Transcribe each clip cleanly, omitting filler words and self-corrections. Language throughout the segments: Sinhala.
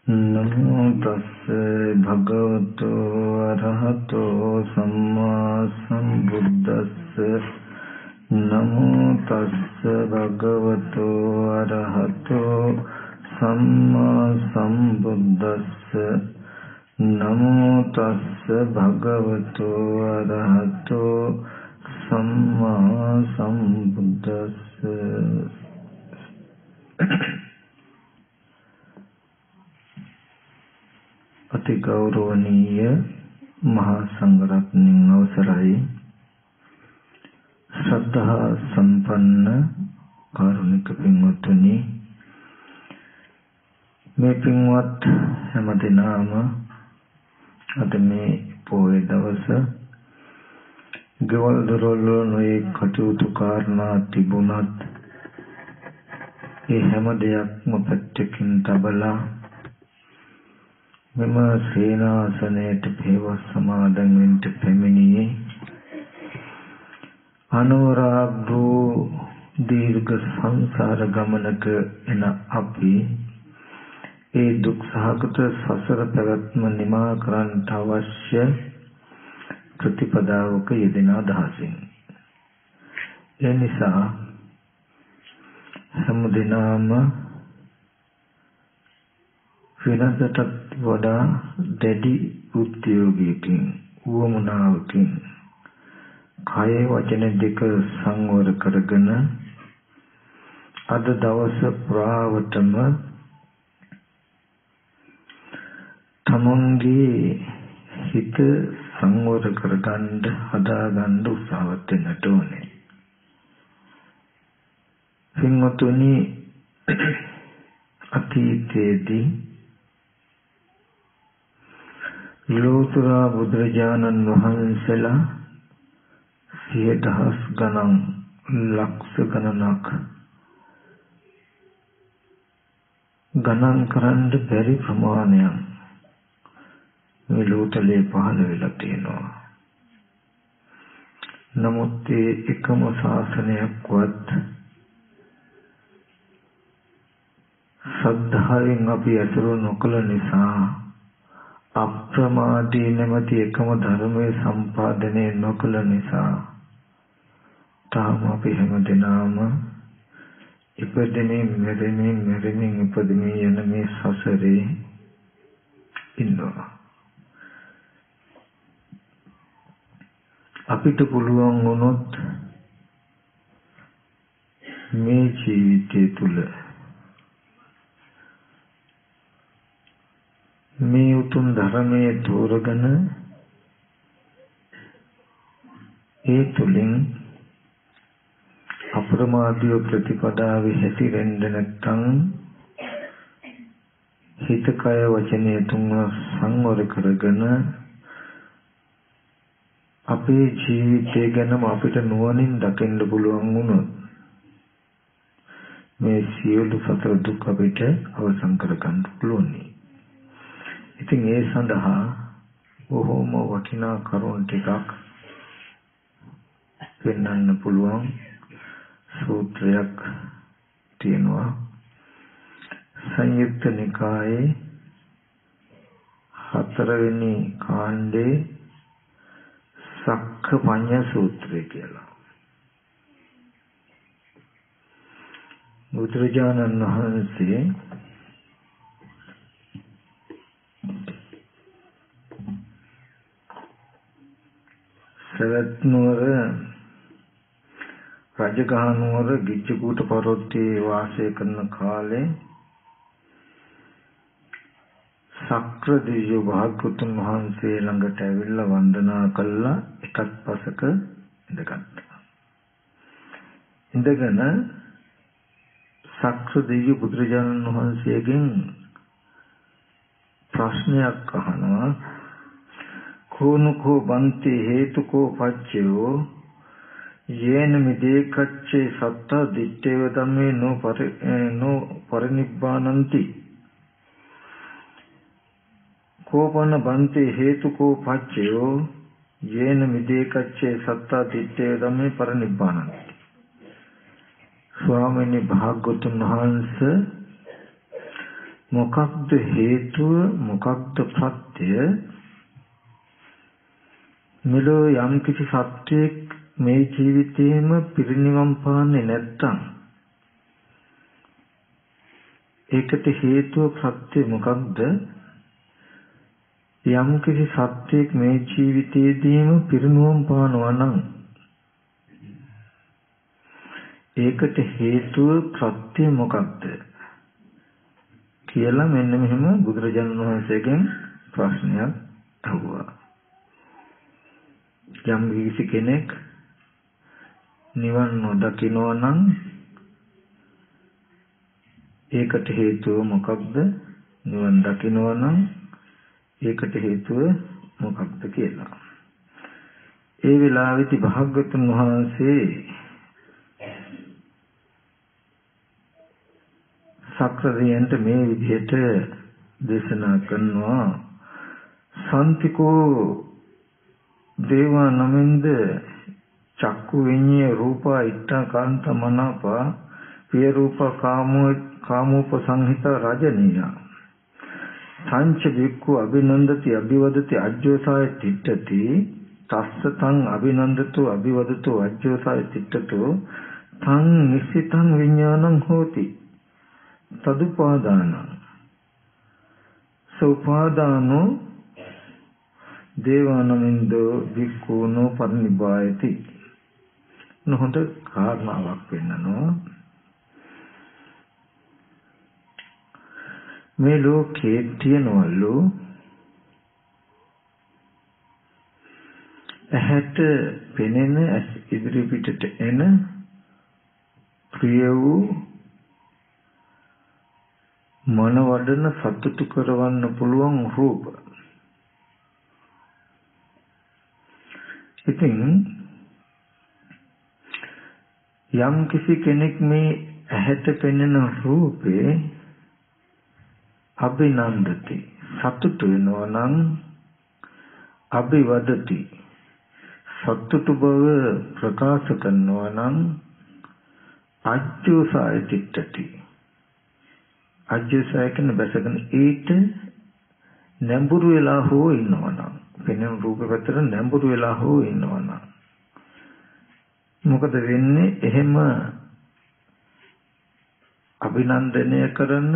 नमो तस्से भगवतो अरहतो सम्मा सम्बुद्धस्से नमो तस्से भगवतो अरहतो सम्मा सम्बुद्धस्से नमो तस्से भगवतो अरहतो सम्मा सम्बुद्धस्से। अति गौरवनीय महासंघरत्न अवसराई श्रद्धा संपन्न कारुणिक पिंवत्तुनी මේ පින්වත් හැමදෙනාම අද මේ පොයේ දවස ගෙවල් දොරවල් නොයේ කටයුතු කාරණා තිබුණත් ඒ හැම දෙයක්ම පැත්තකින් තබලා මෙම සේනාසනයට පෙරවස් සමාදන් වෙන්න පැමිණියේ අනුරාග්‍ර දීර්ඝ සංසාර ගමනක එන අපි ඒ දුක් සහගත සසර පැවැත්ම නිමා කරන්නට අවශ්‍ය ප්‍රතිපදාවක යෙදෙන අදහසින් ඒ නිසා හැමදෙනාම වෙනදටත් වඩා දැඩි උද්‍යෝගයකින් උවමනාවකින් කය වචන දෙක සංවර කරගෙන අද දවස පුරාවටම තමන්ගේ හිත සංවර කරගන්න හදාගන්න උත්සාහවත් වෙන්නට ඕනේ. පින්වතුනි, අතීතයේදී ලෝතර බුදුරජාණන් වහන්සේලා 100,000 ගණන් ලක්ෂ ගණනක් ගණන් කරන්න බැරි ප්‍රමාණයක් මේ ලෝතලේ පහළ වෙලා තියෙනවා. නමුත් ඒ එකම ශාසනයක්වත් ශ්‍රද්ධාවෙන් අපි අසුර නොකළ නිසා අප්‍රමාදී නැමැති එකම ධර්මයේ සම්පාදනය නොකළ නිසා තාම අපි හැමදෙනාම ඉපදෙමින් මැරෙමින් ඉපදෙමින් යන මේ සසරේ ඉන්නවා. අපිට පුළුවන් වුණොත් මේ ජීවිතය තුළ මේ උතුම් ධර්මයේ තෝරගෙන ඒ තුලින් අප්‍රමාදීව ප්‍රතිපදාවේ හැසිරෙන්න නැත්නම් හිත කය වචනය තුන සංවර කරගෙන අපේ ජීවිතය ගැනම අපිට නුවණින් දකින්න පුළුවන් වුණොත් මේ සියලු සතර දුක් අපිට අවසන් කරගන්න පුළුවන්. ඉතින් ඒ සඳහා බොහෝම වටිනා කරුණු ටිකක් පෙන්වන්න පුළුවන් සූත්‍රයක් තියෙනවා. සංයුක්ත නිකායේ 4 වෙනි කාණ්ඩේ සක්ඛපඤ්ඤ සූත්‍රය කියලා. බුදුරජාණන් වහන්සේ සවැත් නුවර රජගහ නුවර ගිජ්ජකූට පර්වතයේ වාසය කරන කාලේ සක්‍ර දිව්‍ය භාග්‍යවතුන් වහන්සේ ළඟට ඇවිල්ලා වන්දනා කළා. එකත් පසක ඉඳගත්තා. ඉඳගෙන සක්‍ර දිව්‍ය බුදුරජාණන් වහන්සේගෙන් ප්‍රශ්නයක් අහනවා. කෝනුකෝ බන්ති හේතුකෝ පච්චයෝ යේන මිදේකච්චේ සත්තා දිත්තේව ධම්මේ නෝ පරිනිබ්බානಂತಿ කෝපන බන්ති හේතුකෝ පච්චයෝ යේන මිදේකච්චේ සත්තා දිත්තේව ධම්මේ පරිනිබ්බානಂತಿ. ස්වාමීනි භාග්‍යවතුන් වහන්සේ මොකක්ද හේතුව මොකක්ද ප්‍රත්‍ය මෙලෝ යම් කිසි සත්‍යයක් මේ ජීවිතේම පිරිනිවන් පාන්නේ නැත්තම් ඒකට හේතුව ප්‍රත්‍ය මොකක්ද යම් කිසි සත්‍යයක් මේ ජීවිතයේදීම පිරිනිවන් පානවා නම් ඒකට හේතුව ප්‍රත්‍ය මොකක්ද කියලා මෙන්න මෙහෙම බුදුරජාණන් වහන්සේගෙන් ප්‍රශ්නයක් අහුවා. යම් කිසි කෙනෙක් නිවන් නොදකිනවා නම් ඒකට හේතුව මොකක්ද? නිවන් දකිනවා නම් ඒකට හේතුව මොකක්ද කියලා. ඒ වෙලාවේදී භාග්‍යවතුන් වහන්සේ සක්‍රදීයන්ට මේ විදිහට දේශනා කරනවා. සම්තිකෝ දේවා නමින්ද චක්කු විඤ්ඤේ රූපා ඉත්තා කාන්ත මනාපා පිය රූප කාමෝපසංහිත රජනීය සංච වික්ඛු අභිනන්දති අභිවදති අජ්ජෝසාය තිට්ඨති තස්ස තං අභිනන්දතෝ අභිවදතෝ අජ්ජෝසාය තිට්ඨතෝ තං නිසිතං විඥානං හෝති තදුපාදානං සෝපාදානෝ දේවානමින්දෝ වික්ඛුනෝ පරිනිබ්බායති. නොහොඳ කාරණාවක් වෙන්නනෝ. මේ ලෝකේ තියනවලු ඇහැට පෙනෙන ඉදිරි පිටට එන ප්‍රිය වූ මන වඩන සතුටු කරවන්න පුළුවන් රූප. ඉතින් යම් කිසි කෙනෙක් මේ ඇහැට පෙනෙන රූපේ අභිනන්දති සතුටු වෙනවා නම් අභිවදති සතුටු බව ප්‍රකාශ කරනවා නම් අජ්ජෝසාය තිට්ඨති අජ්ජෝසාය කියන බසගෙන ඊට නැඹුරු වෙලා හෝ ඉන්නවා නම් පෙනෙන රූප පැත්තට නැඹුරු වෙලා හෝ ඉන්නවා නම් මොකද වෙන්නේ? එහෙම අභිනන්දනය කරන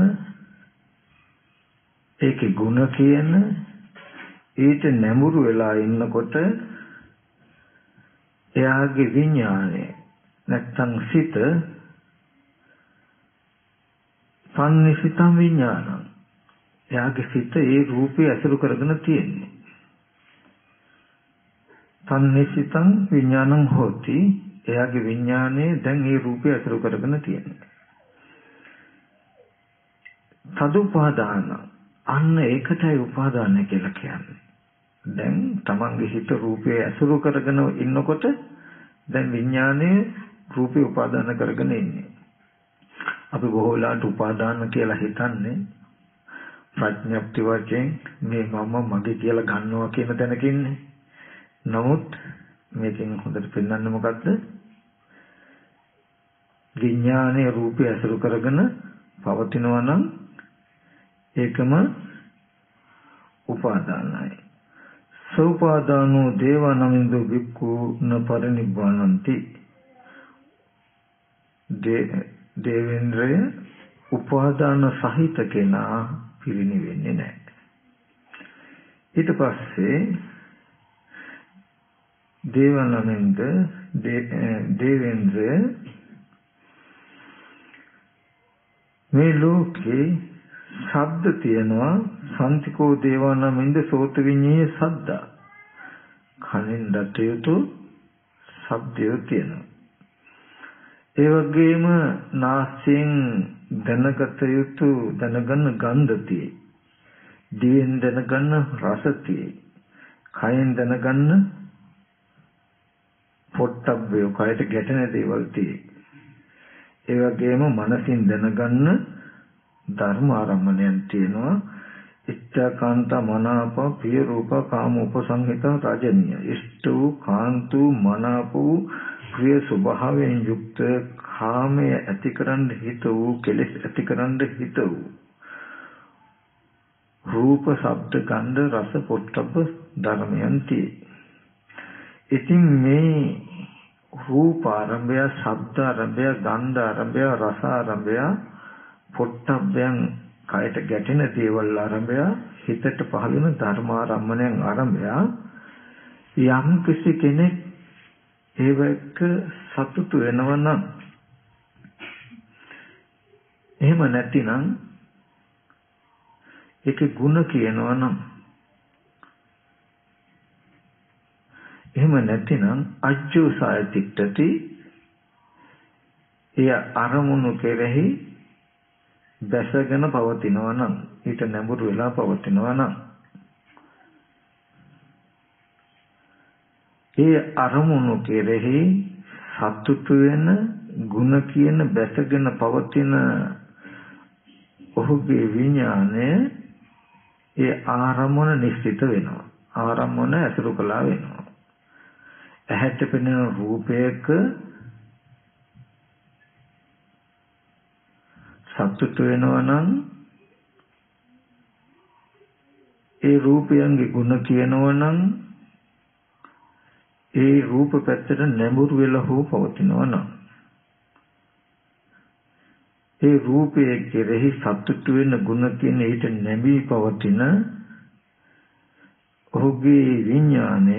ඒකේ ගුණ කියන ඊට නැඹුරු වෙලා ඉන්නකොට එයාගේ විඥානය නැත්තම් සිත සම්නිසිතං විඥානං එයාගේ සිත ඒ රූපය අසුරු කරගෙන තියෙන්නේ. සම්නිසිතං විඥානං හෝති එයාගේ විඥානය දැන් ඒ රූපය අසුරු කරගෙන තියෙන්නේ. තදුපාදාන අන්න ඒකටයි උපාදානය කියලා කියන්නේ. දැන් තමන්ගේ හිත රූපය අසුරු කරගෙන ඉන්නකොට දැන් විඥානය රූපය උපාදාන කරගෙන ඉන්නේ. අපි බොහෝ වෙලාවට උපාදාන කියලා හිතන්නේ ප්‍රඥප්ති වශයෙන් මේ මම මගේ කියලා ගන්නවා කියන තැනක ඉන්නේ. නමුත් මේකෙන් හොඳට පෙන්වන්නේ මොකද්ද? විඥානයේ රූපය අසුරු කරගෙන පවතිනවා නම් ඒකම උපාදානයි. සෝපාදානෝ දේවානමින්දෝ වික්ඛු න පරිනිබ්බානಂತಿ. දේවේන්ද්‍රය උපාදාන සහිත කෙනා පිරිනිවෙන්නේ නැහැ. ඊට පස්සේ දේවානමින්ද දේවේන්ද්‍රය මේ ලෝකේ ශබ්ද තියෙනවා. සම්තිකෝ දේවානමින්ද සෝත විඤ්ඤේ සද්ද. කනින් දත යුතු ශබ්දය තියෙනවා. ඒ වගේම නාසයෙන් දැනගත යුතු දැනගන්න ගන්ධ තියෙයි. දිවෙන් දැනගන්න රස තියෙයි. කයෙන් දැනගන්න පොට්ටබ්බය කයට ගැටෙන දේවල් තියෙයි. ඒ වගේම මනසින් දැනගන්න ධර්ම ආරම්මණයන් තියෙනවා. ඉච්ඡාකාන්ත මනාප පිය රූප කාම උපසංහිත රාජනීය. ඉෂ්ට වූ කාන්ත වූ මනාප වූ ප්‍රිය ස්වභාවයෙන් යුක්ත කාමයේ ඇතිකරන්න හිත වූ කෙලෙස් ඇතිකරන්න හිත වූ රූප ශබ්ද ගන්ධ රස පොට්ටබ්බ ධර්මයන්ති. ඉතින් මේ රූප ආරම්භය, ශබ්ද ආරම්භය, ගන්ධ ආරම්භය, රස ආරම්භය, පොට්ටබ්බයන් කයට ගැටෙන දේවල් ආරම්භය, හිතට පහළ වෙන ධර්මාරම්මණයන් ආරම්භය. යම් කිසි කෙනෙක් ඒවක සතුටු වෙනවා නම්, එහෙම නැතිනම් ඒකේ ಗುಣ කියනවා නම්, එහෙම නැතිනම් අජ්ජෝසාය තිට්ඨති, එය අරමුණු කෙරෙහි බැසගෙන පවතිනවා නම්, ඊට නැඹුරු වෙලා පවතිනවා නම්, ඒ අරමුණු කෙරෙහි සතුටු වෙන ಗುಣ කියන බැසගෙන පවතින ඔහුගේ විඥානය ඒ ආරමුණ නිශ්චිත වෙනවා. ආරමුණ ඇසුරු කළා වෙනවා. ඇහැට පෙනෙන රූපයක සතුටු වෙනවා නම් ඒ රූපයන්ගේ ගුණ කියනවා නම් ඒ රූප පැත්තට නැඹුරු වෙලා හෝ පවතිනවා නම් ඒ රූපයේ කෙරෙහි සතුටු වෙන ගුණ කියන ඊට නැඹී පවතින ඔහුගේ විඥානය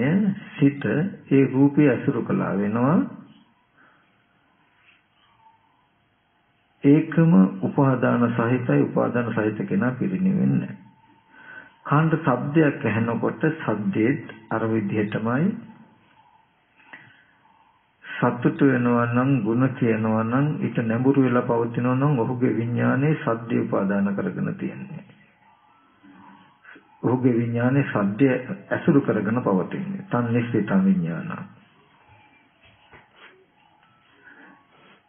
සිත ඒ රූපය අසුරු කළා වෙනවා. ඒකම උපාදාන සහිතයි. උපාදාන සහිත කෙනා පිරිනිවෙන්නේ. කාණ්ඩ ශබ්දයක් ඇහෙනකොට සද්දේත් අර විදිහටමයි සතුටු වෙනවා නම්, ಗುಣ කියනවා නම්, ඊට නැඹුරු වෙලා පවතිනවා නම් ඔහුගේ විඥානයේ සද්දේ උපාදාන කරගෙන තියෙන්නේ. ඔහුගේ විඥානයේ සද්දය ඇසුරු කරගෙන පවතින්නේ. තන්නිස්සිත විඥාන.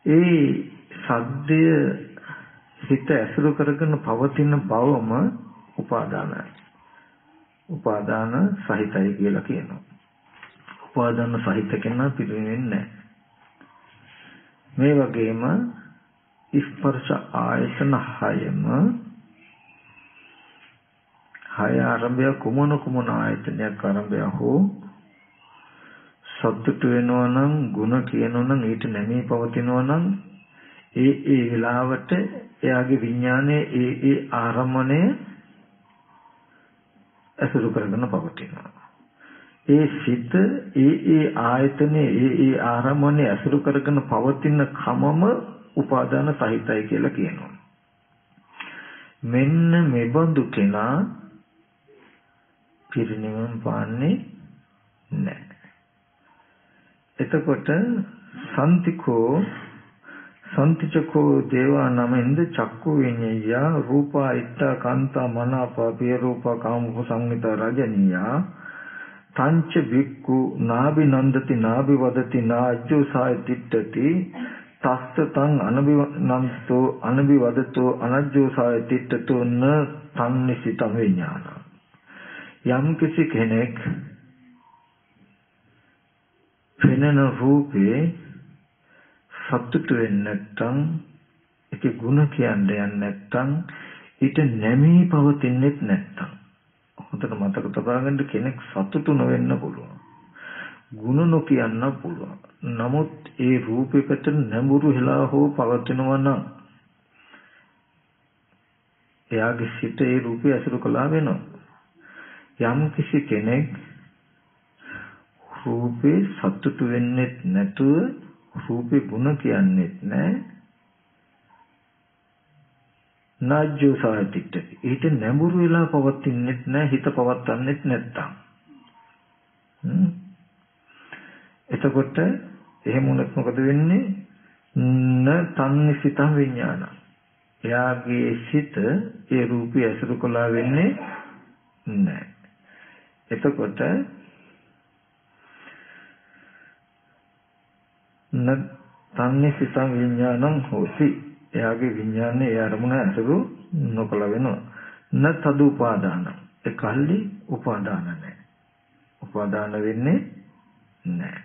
ඒ සද්දය හිත ඇසුරු කරගෙන පවතින බවම උපාදානයි. උපාදාන සහිතයි කියලා කියනවා. උපාදාන සහිත කෙනා පිළිවෙන්නේ නැහැ. මේ වගේම ස්පර්ශ ආයතන හය ආරම්භය කුමන ආයතනයක් ආරම්භය හෝ සතුට වෙනවා නම්, ಗುಣ කියනවා නම්, ඊට නැමී පවතිනවා නම් ඒ වෙලාවට එයාගේ විඥානයේ ඒ ආරම්මණය අසුරු කරගෙන පවතිනවා. ඒ සිත ඒ ආයතනයේ ඒ ආරම්මණය අසුරු කරගෙන පවතින කමම උපාදාන සහිතයි කියලා කියනවා. මෙන්න මෙබඳු කෙනා පිරිනිවන් පාන්නේ නැහැ. එතකොට සන්තිචකෝ දේවා නමෙන්ද චක්කු විඤ්ඤය රූපා ඉත්තා කාන්තා මනාපා පිය රූපා කාමෝ සංහිතා රජනීයා තංච වික්ඛු නාබි නන්දති නාබි වදති නාජ්ජෝ සාය තිට්ඨති තස්ස තං අනබිනන්තෝ අනබි වදතෝ අනජ්ජෝ සාය තිට්ඨතෝ න තන්නිසිත විඥාන. යම් කිසි කෙනෙක් පෙනෙන රූපේ සතුටු වෙන්නේ නැත්නම්, ඒකේ ಗುಣ කියන්නේ නැත්නම්, ඊට නැමී පවතින්නේ නැත්නම්, හොඳට මතක තබාගන්න, කෙනෙක් සතුටු නොවෙන්න පුළුවන්, ಗುಣ නොකියන්න පුළුවන්. නමුත් ඒ රූපයකට නැඹුරු වෙලා හෝ පවතිනවා නම් එයාගේ සිත ඒ රූපය අසුරු කළා වෙනවා. යම් කිසි කෙනෙක් රූපේ සතුටු වෙන්නේ නැතුව රූපේ ගුණ කියන්නේත් නැහැ, නාජ්ජෝ සායතිට්ඨති, ඊට නැඹුරු වෙලා පවතින්නෙත් නැහැ, හිත පවත්වන්නෙත් නැත්තම්. එතකොට එහෙම වුණත් මොකද වෙන්නේ? න තන්නිසිත විඥාන. එයාගේ සිත ඒ රූපය අසුරු කළා වෙන්නේ නැහැ. එතකොට න තන්නිසිත විඥානං හෝති. එයාගේ විඥානේ ඒ අරමුණ අසුරු නොකළ වෙනවා. න තදුපාදාන. ඒ කල්ලි උපාදාන නැහැ. උපාදාන වෙන්නේ නැහැ.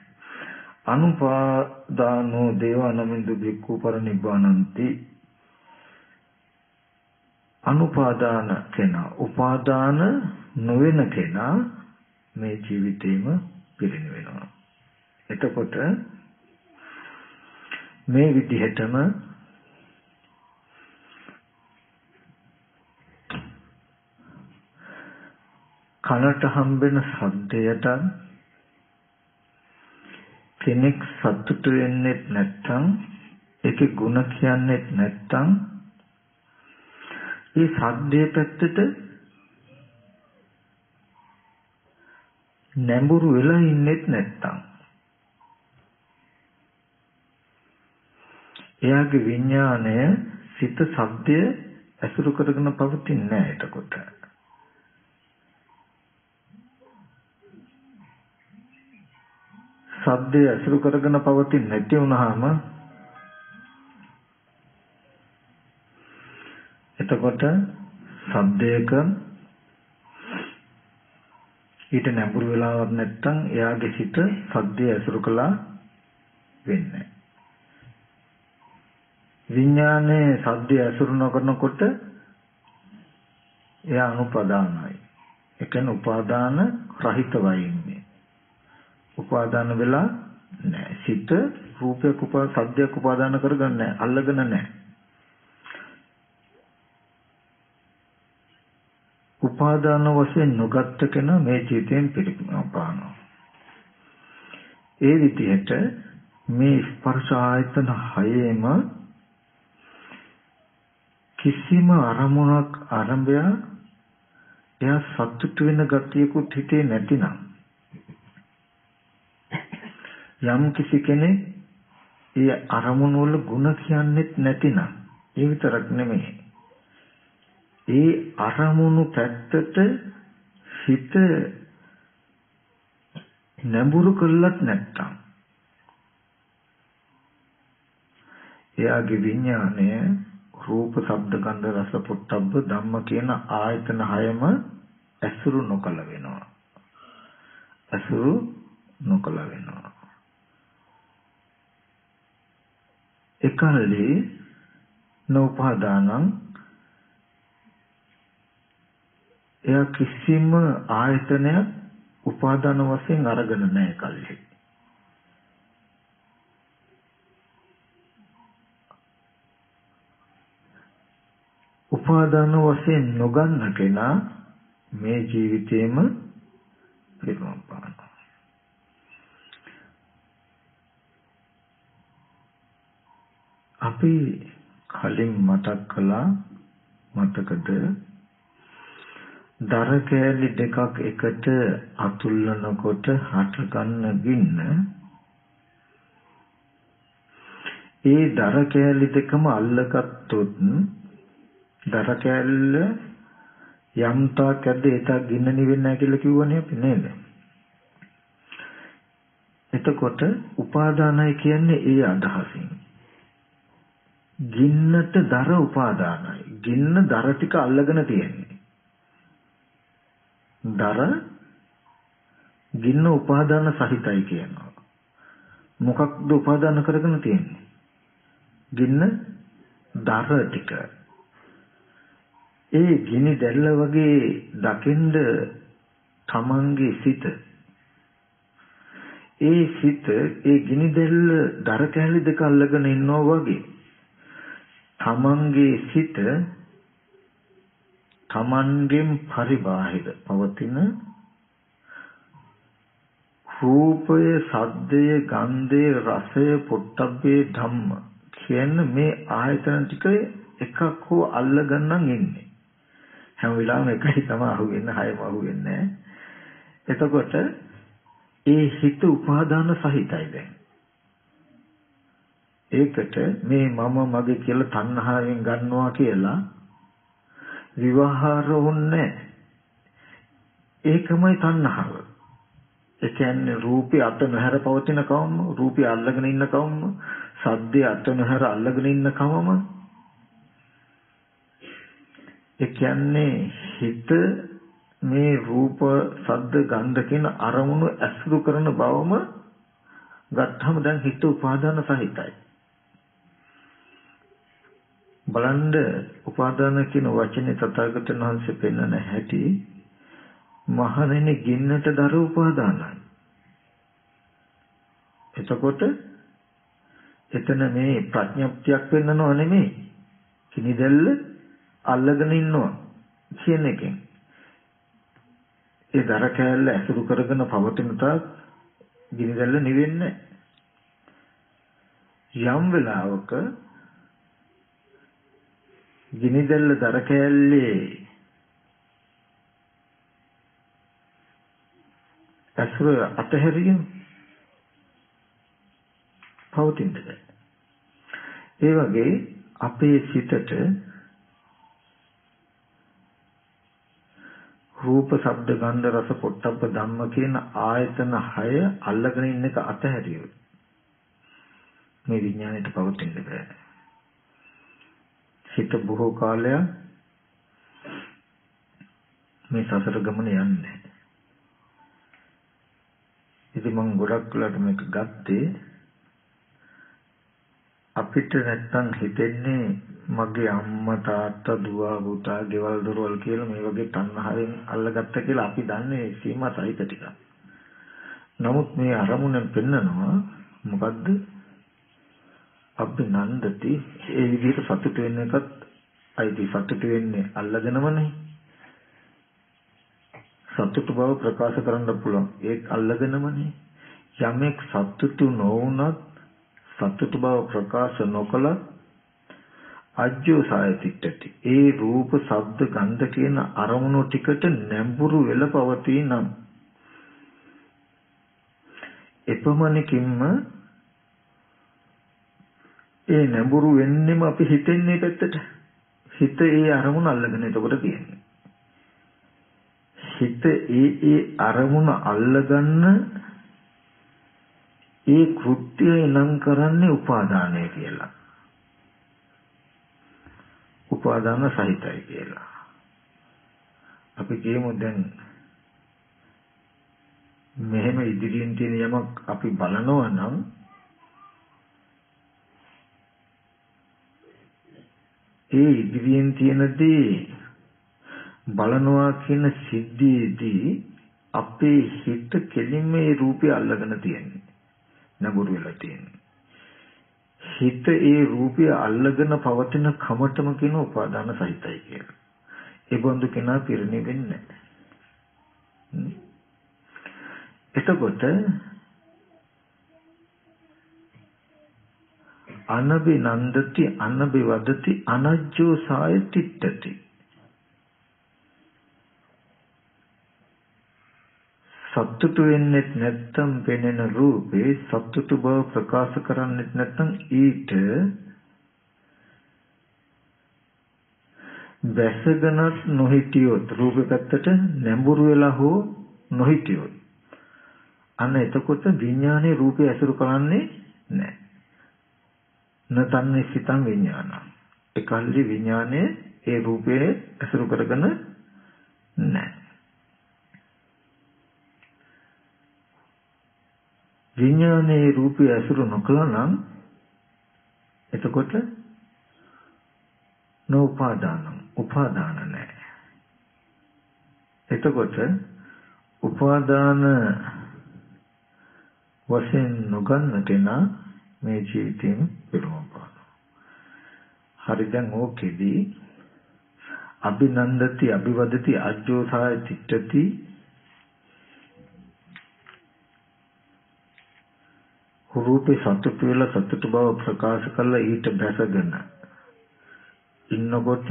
අනුපාදානෝ දේවානමින්දු භික්ඛු පරිනිබ්බානಂತಿ. අනුපාදාන කෙනා උපාදාන නොවන කෙනා මේ ජීවිතේම පිරිනිවෙනවා. එතකොට මේ විදිහටම කනට හම්බෙන ශබ්දයට කෙනෙක් සතුටු වෙන්නේ නැත්නම් ඒකේ ಗುಣ කියන්නේ නැත්නම් ඒ ශබ්දයේ පැත්තට නැඹුරු වෙලා ඉන්නෙත් නැත්නම් එයාගේ විඥාණය සිත ශබ්දය ඇසුරු කරගෙන පවතින්නේ නැහැ. එතකොට ශබ්දය ඇසුරු කරගෙන පවතින්නේ නැති වුනහම එතකොට ශබ්දයක ඊට නැඹුරු වෙලාවක් නැත්නම් එයාගේ සිත ශබ්දය ඇසුරු කළා වෙන්නේ. විඥානයේ ශබ්දය ඇසුරු නොකරනකොට එයා අනුපදානයි. ඒ කියන්නේ උපාදාන රහිතවයි ඉන්නේ. උපාදාන වෙලා නැහැ. සිත රූපයක් ශබ්දයක් උපාදාන කරගන්නේ නැහැ. අල්ලගෙන නැහැ. උපාදාන වශයෙන් නොගත් කෙනා මේ ජීවිතයෙන් පිරිනමනවා. ඒ විදිහට මේ ස්පර්ශ ආයතන හයේම කිසිම අරමුණක් ආරම්භය එයා සතුට වෙන ගතියකුත් හිතේ නැතිනම් යම් කිසි කෙනෙක් ඒ අරමුණු වල ಗುಣ කියන්නේත් නැතිනම් ඒ විතරක් නෙමෙයි ඒ අරමුණු පැත්තට හිත නැඹුරු කළත් නැත්තම් එයාගේ විඥාණය රූප ශබ්ද ගන්ධ රස පොට්ටබ්බ ධම්ම කියන ආයතන හයම ඇසුරු නොකළ වෙනවා. ඇසුරු නොකළ වෙනවා. එකල්ලි නෝපාදානං එයා කිසිම ආයතනයක් උපාදාන වශයෙන් අරගෙන නැහැ කල්හි. උපාදාන වශයෙන් නොගන්න කෙනා මේ ජීවිතේම පිරුම් පානවා. අපි කලින් මතක් කළා මතකද දර කෑලි දෙකක් එකට අතුල්ලනකොට හටගන්න ගින්න ඒ දර කෑලි දෙකම අල්ලගත්තොත් දර කෑල්ල යම් තාක් ඇද්ද ඒක ගින්න නිවෙන්නේ නැහැ කියලා කිව්වනේ අපි නේද? එතකොට උපාදානයි කියන්නේ ඒ අදහසින්. ගින්නට දර උපාදානයි. ගින්න දර ටික අල්ලගෙන තියෙන්නේ. දර ගින්න උපාදාන සහිතයි කියනවා. මොකක්ද උපාදාන කරගෙන තියෙන්නේ? ගින්න දර ටික. ඒ ගිනි දැල්ල වගේ දකින්ද තමන්ගේ සිත ඒ ගිනි දැල්ල දර කැලි දෙක අල්ලගෙන ඉන්නවා වගේ තමන්ගේ සිත තමන්ගෙන් පරිබාහිර පවතින රූපය, සද්දය, ගන්ධය, රසය, පොට්ටබ්බේ ධම්ම කියන මේ ආයතන ටික එකක් හෝ අල්ලගන්නන් ඉන්නේ. හැම වෙලාවෙම එකයි තමයි අහුවෙන්නේ, හයම අහුවෙන්නේ නැහැ. එතකොට ඒ හිත උපාදාන සහිතයි දැන්. ඒකට මේ මම මගේ කියලා තණ්හාවෙන් ගන්නවා කියලා විවහාර වුන්නේ. ඒකමයි තණ්හාව. ඒ කියන්නේ රූපේ අත නොහැර පවතින කවම, රූපය අල්ලගෙන ඉන්න කවම, සද්දේ අත නොහැර අල්ලගෙන ඉන්න කවම. ඒ කියන්නේ හිත මේ රූප, සද්ද, ගන්ධ කියන අරමුණු ඇසුරු කරන බවම ගත්තම දැන් හිත උපාදාන සහිතයි. බලන්න උපාදාන කියන වචනේ තථාගතයන් වහන්සේ පෙන්වන හැටි මහණෙනි ගින්නට දර උපාදානයි. එතකොට එතන මේ ප්‍රඥප්තියක් වෙන්නව නෙමෙයි. කිනිදැල්ල අල්ලගෙන ඉන්නවා කියන එකෙන්. ඒ දර කෑල්ල ඇසුරු කරගෙන පවතින තාක් ගිනිදැල්ල නිවෙන්නේ යම් වෙලාවක ගිනිදැල්ල දර කෑල්ලේ ඇසුර අතහැරියම පවතින්න බෑ. ඒ වගේ අපේ සිතට රූප, ශබ්ද, ගන්ධ, රස, පොට්ටබ්බ ධම්ම කියන ආයතන 6 අල්ලගෙන ඉන්න එක අතහැරියොත් මේ විඥාණයට පවතින්න බෑ. හිත බොහෝ කාලයක් මේ සසර ගමන යන්නේ. ඉතින් මම ගොඩක් වෙලාට මේක ගත්තේ අපිට නැත්තම් හිතෙන්නේ මගේ අම්මා තාත්තා දුව පුතා ගෙවල් දොරවල් කියලා මේ වගේ තණ්හාවෙන් අල්ලගත්ත කියලා අපි දන්නේ සීමා සහිත ටික. නමුත් මේ අරමුණෙන් පෙන්නනවා මොකද්ද? අපි නන්දති ඒ විදිහට සතුට වෙන්න එකත් අයිති සතුට වෙන්නේ අල්ලගෙනමනේ. සතුට බව ප්‍රකාශ කරන්න පුළුවන් ඒක අල්ලගෙනමනේ. යමෙක් සතුට නොවුනත් සතුට බව ප්‍රකාශ නොකළත් අජ්ජෝ සායතිට්ඨති. ඒ රූප, ශබ්ද, ගන්ධ කියන අරමුණු ටිකට නැඹුරු වෙලා පවතී නම් එපමණකින්ම ඒ නැඹුරු වෙන්නෙම අපි හිතන්නේ පැත්තට. හිත ඒ අරමුණ අල්ලගෙන එතකොට තියෙන්නේ. හිත ඒ අරමුණ අල්ලගන්න ඒ කෘත්‍යය නම් කරන්නේ උපාදානය කියලා. උපාදාන සහිතයි කියලා. අපි කියමු දැන් මෙහෙම ඉදිරියෙන් තියෙන යමක් අපි බලනවා නම් ඒ ඉදිරියෙන් තියෙන දේ බලනවා කියන සිද්ධියේදී අපේ හිත කෙලින්ම ඒ රූපය අල්ලගෙන තියෙන්නේ. නඹුරු වෙලා තියෙන්නේ. හිත ඒ රූපය අල්ලගෙන පවතින කමටම කියන උපාදාන සහිතයි කියලා. ඒ බඳු කෙනා පිරිනිවෙන්නේ නැහැ. එතකොට අනබි නන්දති අනබි වදති අනජ්ජෝ සාය තිට්ඨති. සතුටු වෙන්නේ නැත්තම් පෙනෙන රූපේ සතුටු බව ප්‍රකාශ කරන්නේ නැත්තම් ඊට බැසගෙනත් නොහිටියොත් රූපේ පැත්තට නැඹුරු වෙලා හෝ නොහිටියොත් අන්න එතකොට විඥානයේ රූපය ඇසුරු කරන්නේ නැහැ. නතන්නේ සිතං විඥානං. ඒකල්ලි විඥානයේ ඒ රූපයේ ඇසුරු කරගෙන නැහැ. විඥානයේ රූපය ඇසුරු නොකළා නම් එතකොට උපාදාන නැහැ. එතකොට උපාදාන වශයෙන් නොගන්න කෙනා මේ ජීවිතයෙන් පිරුණා. හරි දැන් ඕකෙදී අභිනන්දති අභිවදති අජ්ජෝසාය චිත්තති රූපේ සතුට වෙලා සතුට බව ප්‍රකාශ කරලා ඊට බැසගෙන ඉන්නකොට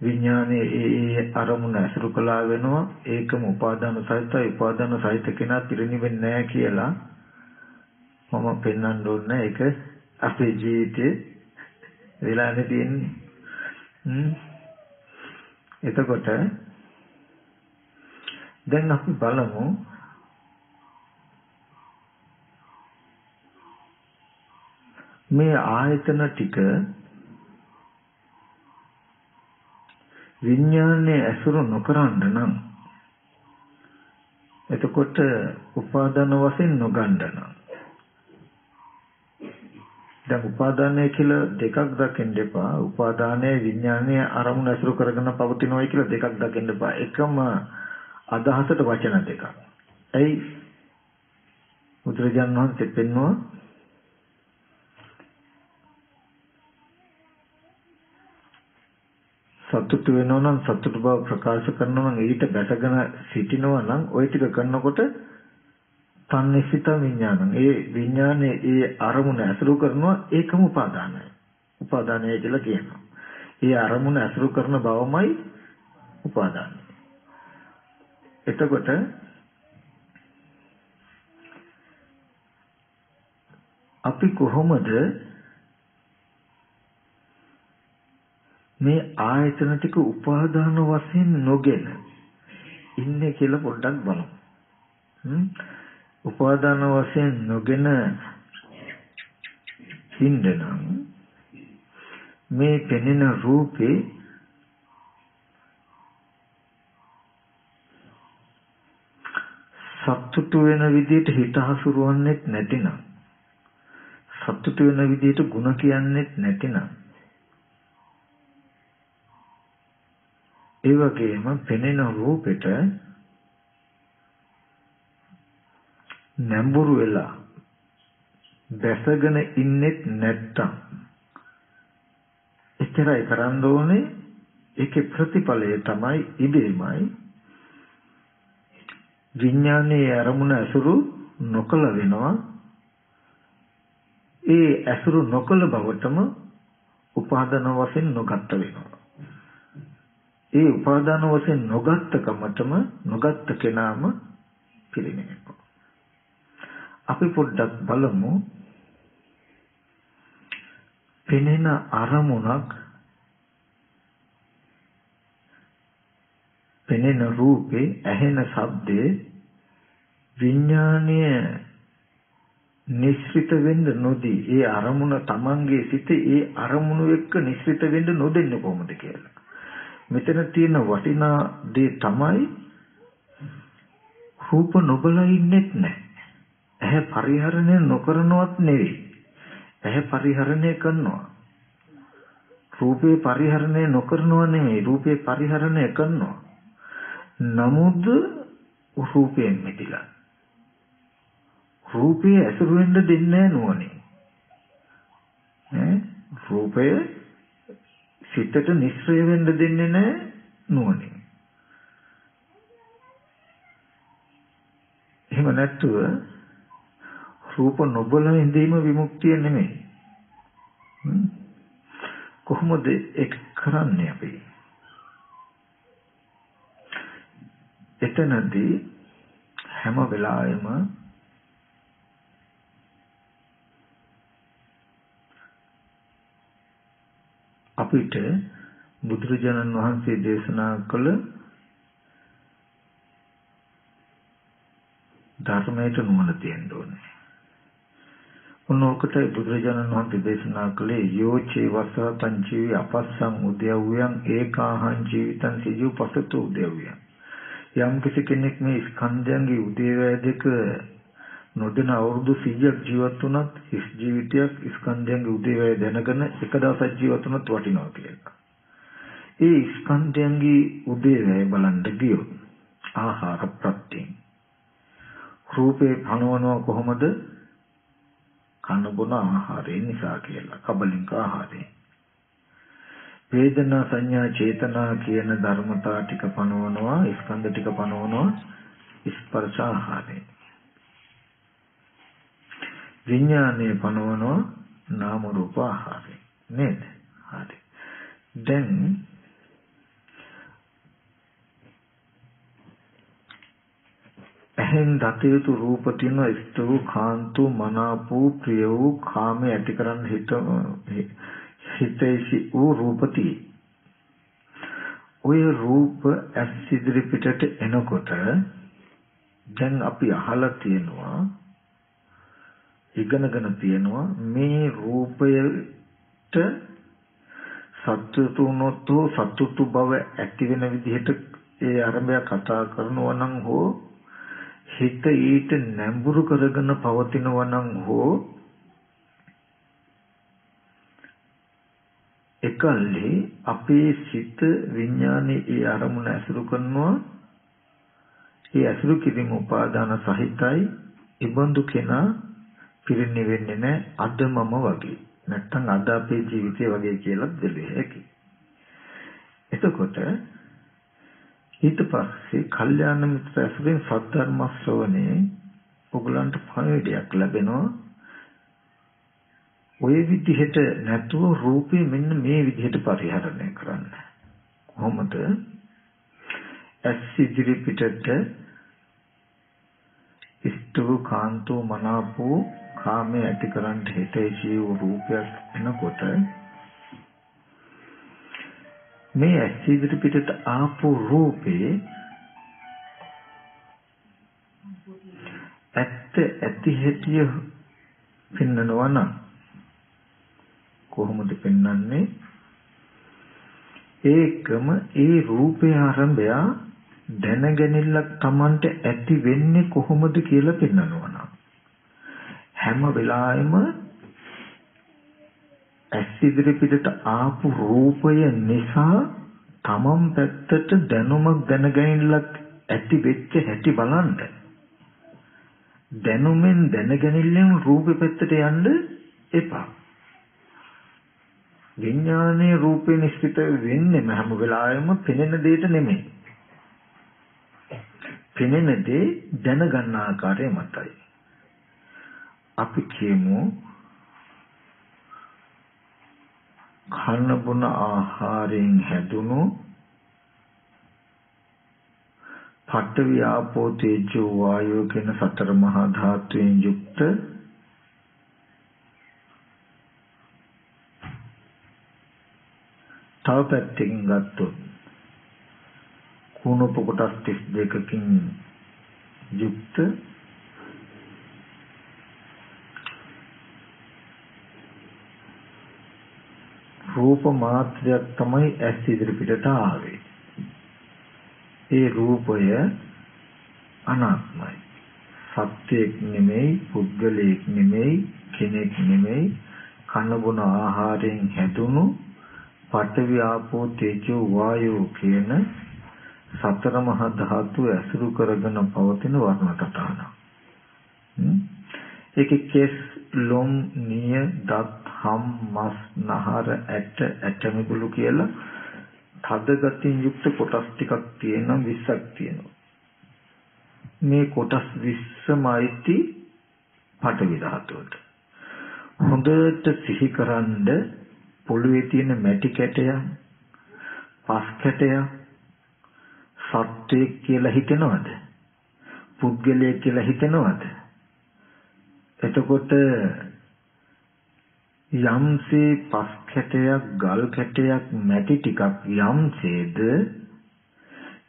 විඥානයේ ඒ අරමුණ ඇසුරු කළා වෙනවා. ඒකම උපාදාන සහිතයි. උපාදාන සහිත කෙනා පිරිනිවෙන්නේ නැහැ කියලා මම පෙන්වන්න ඕනේ. ඒක අපේ ජීවිතේ වෙලානේ තියෙන්නේ. එතකොට දැන් අපි බලමු මේ ආයතන ටික විඥානයේ ඇසුරු නොකරන්න නම් එතකොට උපාදාන වශයෙන් නොගන්න නම් දැන් උපාදානය කියලා දෙකක් දකින්න එපා. උපාදානයේ විඥානයේ අරමුණ ඇසුරු කරගෙන පවතිනවයි කියලා දෙකක් දකින්න එපා. එකම අදහසට වචන දෙකක්. ඇයි බුදුරජාණන් වහන්සේ පෙන්වුවා සතුට වෙනවා නම් සතුට බව ප්‍රකාශ කරනවා නම් ඊට බැසගෙන සිටිනවා නම් ওই ටික කරනකොට තන්නිසිත විඥානං ඒ විඥානේ ඒ අරමුණ ඇසුරු කරනවා ඒකම උපාදානයි. උපාදානය කියලා කියනවා. ඒ අරමුණ ඇසුරු කරන බවමයි උපාදානය. එතකොට අපි කොහොමද මේ ආයතන ටික උපාදාන වශයෙන් නොගෙන ඉන්නේ කියලා පොඩ්ඩක් බලමු. උපාදාන වශයෙන් නොගෙන ඉන්නනම් මේ පෙනෙන රූපේ සතුටු වෙන විදිහට හිත හසුරුවන්නේත් නැතිනම් සතුටු වෙන විදිහට ಗುಣ කියන්නේත් නැතිනම් ඒ වගේම පෙනෙන රූපෙට නැඹුරු වෙලා දැසගෙන ඉන්නෙත් නැත්තම් එතරයි කරන්න ඕනේ. ඒකේ ප්‍රතිඵලය තමයි ඉබේමයි විඥානයේ අරමුණ ඇසුරු නොකළ වෙනවා. ඒ ඇසුරු නොකළ බවටම උපාදාන වශයෙන් නොගත් වෙනවා. ඒ උපාදාන වශයෙන් නොගත් කමතම නොගත් කෙනාම පිළිගන්නවා. අපි පොඩ්ඩක් බලමු පෙනෙන අරමුණක් පෙනෙන රූපේ ඇහෙන ශබ්දේ විඥානීය නිශ්චිත වෙන්න නොදී ඒ අරමුණ තමන්ගේ සිතේ ඒ අරමුණු එක්ක නිශ්චිත වෙන්න නොදෙන්නේ කොහොමද කියලා. මෙතන තියෙන වටිනා දේ තමයි රූප නොබල ඉන්නෙත් නැහැ. ඇහැ පරිහරණය නොකරනවත් නෙවෙයි. ඇහැ පරිහරණය කරනවා. රූපේ පරිහරණය නොකරනව නෙවෙයි. රූපේ පරිහරණය කරනවා. නමුත් රූපයෙන් මිදිලා. රූපේ ඇසුරු වෙන්න දෙන්නේ නුවණින්. රූපය සිතට නිස්සය වෙන්න දෙන්නේ නැහැ නුවණින්. එහෙම නැත්නම් රූප නොබල ඉඳීම විමුක්තිය නෙමෙයි. කොහොමද ඒක කරන්නේ අපි? එතනදී හැම වෙලාවෙම අපිට බුදුරජාණන් වහන්සේ දේශනා කළ ධර්මයට නුවණ තියෙන්න ඕනේ. උනෝකට බුදුරජාණන් වහන්සේ දේශනා කළේ යෝචේ වසතං ජීවි අපස්සං උද්‍යව්‍යං ඒකාහං ජීවිතං සිජු පසතු උද්‍යව්‍යං. යම් කෙනෙක් මේ ස්කන්ධයන්ගේ උදේවැය දෙක නොදෙන අවුරුදු 100ක් ජීවත් වුණත් හිස් ජීවිතයක් ස්කන්ධයන්ගේ උදේවැය දැනගෙන එක දවසක් ජීවත් වුණත් වටිනවා කියලා. ඒ ස්කන්ධයන්ගේ උදේවැය බලන්න ගියොත් ආහාර ප්‍රත්‍යයෙන් රූපේ භනවනවා කොහොමද? කන බොන ආහාරය නිසා කියලා. කබලින්ක ආහාරය. වේදනා සංඥා චේතනා කියන ධර්මතා ටික පනවනවා, ස්කන්ධ ටික පනවනවා ස්පර්ශ ආහාරය. විඥානයේ පනවනවා නාම රූප ආහාරය. නේද? හරි. දැන් එහෙන් දතේතු රූප තියෙන ස්තු කාන්තු මනාපු ප්‍රිය වූ කාමයේ ඇති කරන් හිතේසි වූ රූපති. ඔය රූප ඇස් ඉදිරි පිටට එනකොට දැන් අපි අහලා තියෙනවා ඉගෙනගෙන තියෙනවා මේ රූපයට සතුටු බව ඇති වෙන විදිහට ඒ අරඹය කතා කරනවා නම් හෝ හිත ඊට නැඹුරු කරගෙන පවතිනවා නම් හෝ එකල්හි අපේ සිත විඥානයේ ඒ අරමුණ ඇසුරු කරනවා. ඒ ඇසුරු කිරීම උපාදාන සහිතයි. ඉබඳු කෙනා පිරිනිවෙන්නේ නැහැ අද මම වගේ. නැත්තම් අද අපේ ජීවිතය වගේ කියලා දෙලේ හැකි. එතකොට ඊට පස්සේ කල්යාණ මිත්‍ර ඇසුරෙන් සද්ධර්ම ශ්‍රවණේ ඔයගලන්ට පණිවිඩයක් ලැබෙනවා. ඔය විදිහට නැතුව රූපේ මෙන්න මේ විදිහට පරිහරණය කරන්න. කොහොමද? ඇස් ඉදිරි පිටට ඉස්තු කාන්තෝ මනාපෝ කාමයේ ඇති කරන්න හිතේ ජීව රූපයක් එනකොට මේ ඇස් ඉදිරි පිටට ආපු රූපේ ඇති හැටිය පෙන්වනවා නම් කොහොමද පෙන්වන්නේ? ඒකම ඒ රූපේ ආරම්භය දැනගැනිල්ලක් Tamanට ඇති වෙන්නේ කොහොමද කියලා පෙන්වනවා නම් හැම වෙලාවෙම ඇස් ඉදිරි පිටට ආපු රූපය නිසා Taman පැත්තට දැනුමක් දැනගැනිල්ලක් ඇති වෙච්ච හැටි බලන්න. දැනුමෙන් දැනගැනිල්ලෙන් රූපෙ පැත්තට යන්න එපා. විඥානයේ රූපේ නිශ්චිත වෙන්නේ හැම වෙලාවෙම පෙනෙන දෙයට නෙමෙයි. පෙනෙන දේ දැනගන්න ආකාරය මතයි. අපි කියමු කන බොන ආහාරයෙන් හැදුණු පඨවි ආපෝ තේජෝ වායෝ කියන සතර මහා ධාතුයෙන් යුක්ත තව පැත්තකින් ගත්තොත් කුණප කොටස් 32කින් යුක්ත රූප මාත්‍රයක් තමයි ඇස් ඉදිරි පිටට ආවේ. ඒ රූපය අනාත්මයි. සත්‍යයක් නෙමෙයි, පුද්ගලයෙක් නෙමෙයි, කෙනෙක් නෙමෙයි. කන බොන ආහාරයෙන් හැදුණු පඨවි ආපෝ තේජෝ වායෝ කියන සතර මහා ධාතු ඇසුරු කරගෙන පවතින වර්ණ කතාන. ඒකේ කෙස් ලොම් නිය දත් හම් මස් නහර ඇට ඇටමිදුළු කියලා තද ගතියෙන් යුක්ත කොටස් ටිකක් තියෙනවා 20ක් තියෙනවා. මේ කොටස් 20මයිති පඨවි ධාතුවට. හොඳට සිහි කරන්ඩ පොළවේ තියෙන මැටි කැටය, පස් කැටය සත්‍යයක් කියලා හිතනවද? පුද්ගලයෙක් කියලා හිතනවද? එතකොට යම්සේ පස් කැටයක්, ගල් කැටයක්, මැටි ටිකක් යම්සේද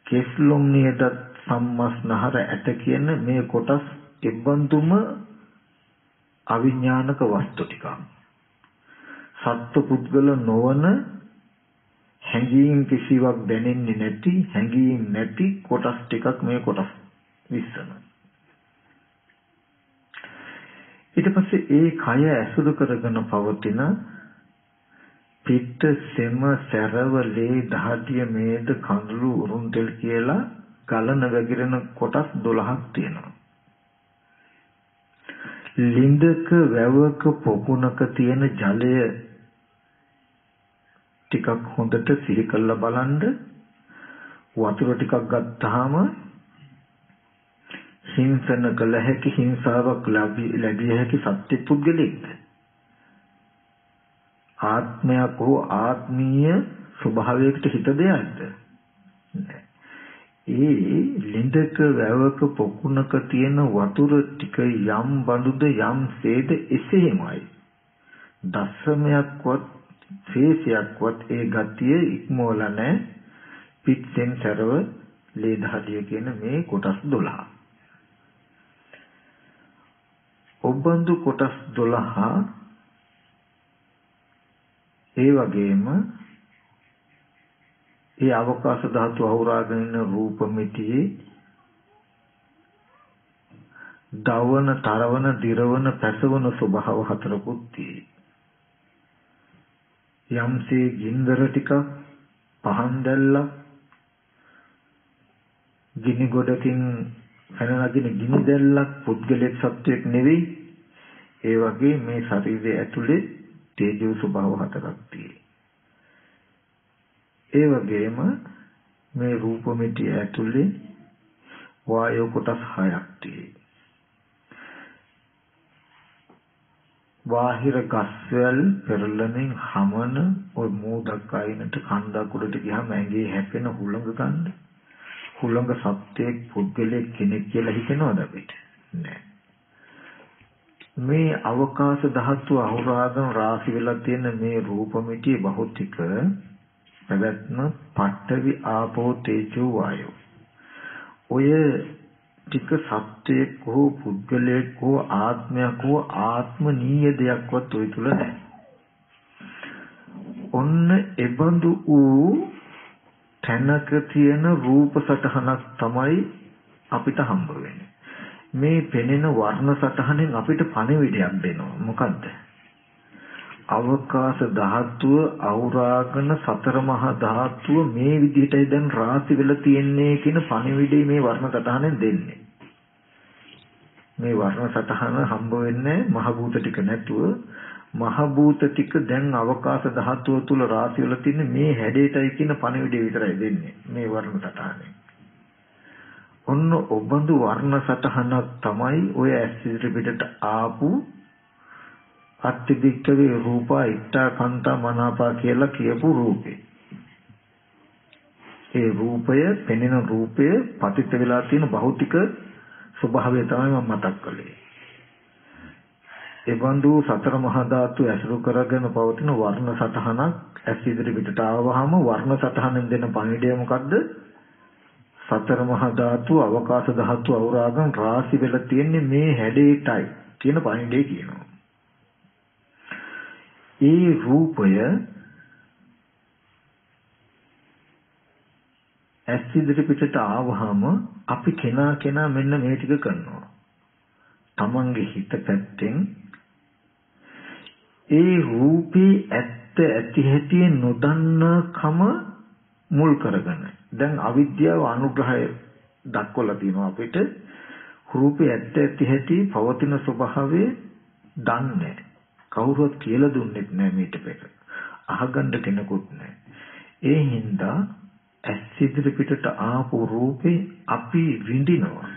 කෙස්ලොම් නියදත් සම්මස්නහර ඇට කියන මේ කොටස් එබ්බන්තුම අවිඥානික වස්තු ටිකක්. සත්ව පුද්ගල නොවන හැඟීම් කිසිවක් දැනෙන්නේ නැති හැඟීම් නැති කොටස් ටිකක් මේ කොටස් 20ම. ඊට පස්සේ ඒ කය ඇසුරු කරගෙන පවතින පිත්ත සෙම සැරව ලේ දහඩිය මේද කඳුළු උරුන්තෙල් කියලා ගලන වැగిරෙන කොටස් 12ක් තියෙනවා. ලින්දක වැවක පොකුණක තියෙන ජලය ටිකක් හොඳට සිහි කරලා බලන්න. වතුර ටිකක් ගත්තාම හිංසන කළ හැකි හිංසාවක් ලැබිය හැකි සත්‍ය පුද්ගලෙක්ද? ආත්මයක් හෝ ආත්මීය ස්වභාවයකට හිත දෙයක්ද? ඒ ලින්දක වැවක පොකුණක තියෙන වතුර ටික යම් බඳුද යම් සේද එසේමයි. දශමයක්වත් ශේෂයක්වත් ඒ ගතිය ඉක්මවලා නැහැ. පිටෙන් සරව ලේ දහඩිය කියන මේ කොටස් 12. ඔබඳු කොටස් 12 ඒ වගේම ඒ අවකාශ ධාතු අවුරාගෙන ඉන්න රූප මිතියේ දවන, තරවන, දිරවන, පැසවන ස්වභාව හතරකුත් තියෙයි. යම්සේ ගින්දර ටික පහන් දැල්ලා ගිනි ගොඩකින් පැනනගෙන ගිනි දැල්ලක් පුද්ගලෙක් සත්වයක් නෙවෙයි. ඒ වගේ මේ ශරීරය ඇතුලේ තේජෝ ස්වභාව හතරක් තියෙනවා. ඒ වගේම මේ රූප මිටිය ඇතුලේ වායෝ කොටස් 6ක් තියෙනවා. බාහිර ගස්වැල් පෙරළමින් හමන ඔය මෝදක් අයිනට කන්දක් උඩට ගියාම ඇඟේ හැපෙන හුළඟ ගන්න. හුළඟ සත්‍යයක් පුද්ගලයෙක් කෙනෙක් කියලා හිතනවද අපිට? නෑ. මේ අවකාශ ධාතු අහුරාගෙන රාශි වෙලා තියෙන මේ රූප මිටිය භෞතික පැවැත්ම පඨවි ආපෝ තේජෝ වායෝ. ඔය ටික සත්‍යයක් හෝ පුද්ගලයෙක් හෝ ආත්මයක් හෝ ආත්මනීය දෙයක්වත් ඔය තුල නැහැ. ඔන්න එබඳු වූ තැනක තියෙන රූප සටහනක් තමයි අපිට හම්බ වෙන්නේ. මේ පෙනෙන වර්ණ සටහනෙන් අපිට පණිවිඩයක් දෙනවා. මොකද්ද? අවකාශ ධාතුව අවුරාගෙන සතර මහා ධාතුව මේ විදිහටයි දැන් රාශි වෙලා තියෙන්නේ කියන පණිවිඩය මේ වර්ණ සටහනෙන් දෙන්නේ. මේ වර්ණ සටහන හම්බ වෙන්නේ මහ භූත ටික නැතුව මහ භූත ටික දැන් අවකාශ ධාතුව තුල රාශි වෙලා තියෙන මේ හැඩයටයි කියන පණිවිඩය විතරයි දෙන්නේ මේ වර්ණ සටහනේ. ඔන්න ඔබඳු වර්ණ සටහනක් තමයි ඔය ඇස් ඉදිරි පිටට ආපු අත්තිදික්කවේ රූපා ඉත්තා කන්තා මනාපා කියලා කියපු රූපේ. ඒ රූපය පෙනෙන රූපය පතිත වෙලා තියෙන භෞතික ස්වභාවය තමයි මම මතක් කළේ. ඒ බඳු සතර මහා ධාතු ඇසුරු කරගෙන පවතින වර්ණ සටහනක් ඇස් ඉදිරි පිටට ආවහම වර්ණ සටහනෙන් දෙන පණිවිඩය මොකද්ද? සතර මහා ධාතු අවකාශ ධාතු අවරාගම් රාශි වෙලා තියෙන්නේ මේ හැඩයටයි කියන පණිවිඩය කියනවා. ඒ රූපය ඇස් ඉදිරි පිටට ආවහම අපි කෙනා මෙන්න මේ ටික කරනවා. තමන්ගේ හිත පැත්තෙන් ඒ රූපේ ඇත්ත ඇති හැටි නොදන්නකම මුල් කරගෙන දැන් අවිද්‍යාව අනුග්‍රහය දක්වලා තියෙනවා අපිට. රූපේ ඇත්ත ඇති හැටි පවතින ස්වභාවය දන්නේ කවුරුත් කියලා දුන්නෙත් නෑ මේට පෙර. අහගන්න කෙනෙකුත් නෑ. ඒ හින්දා ඇස් ඉදිරි පිටට ආපු රූපේ අපි විඳිනවා.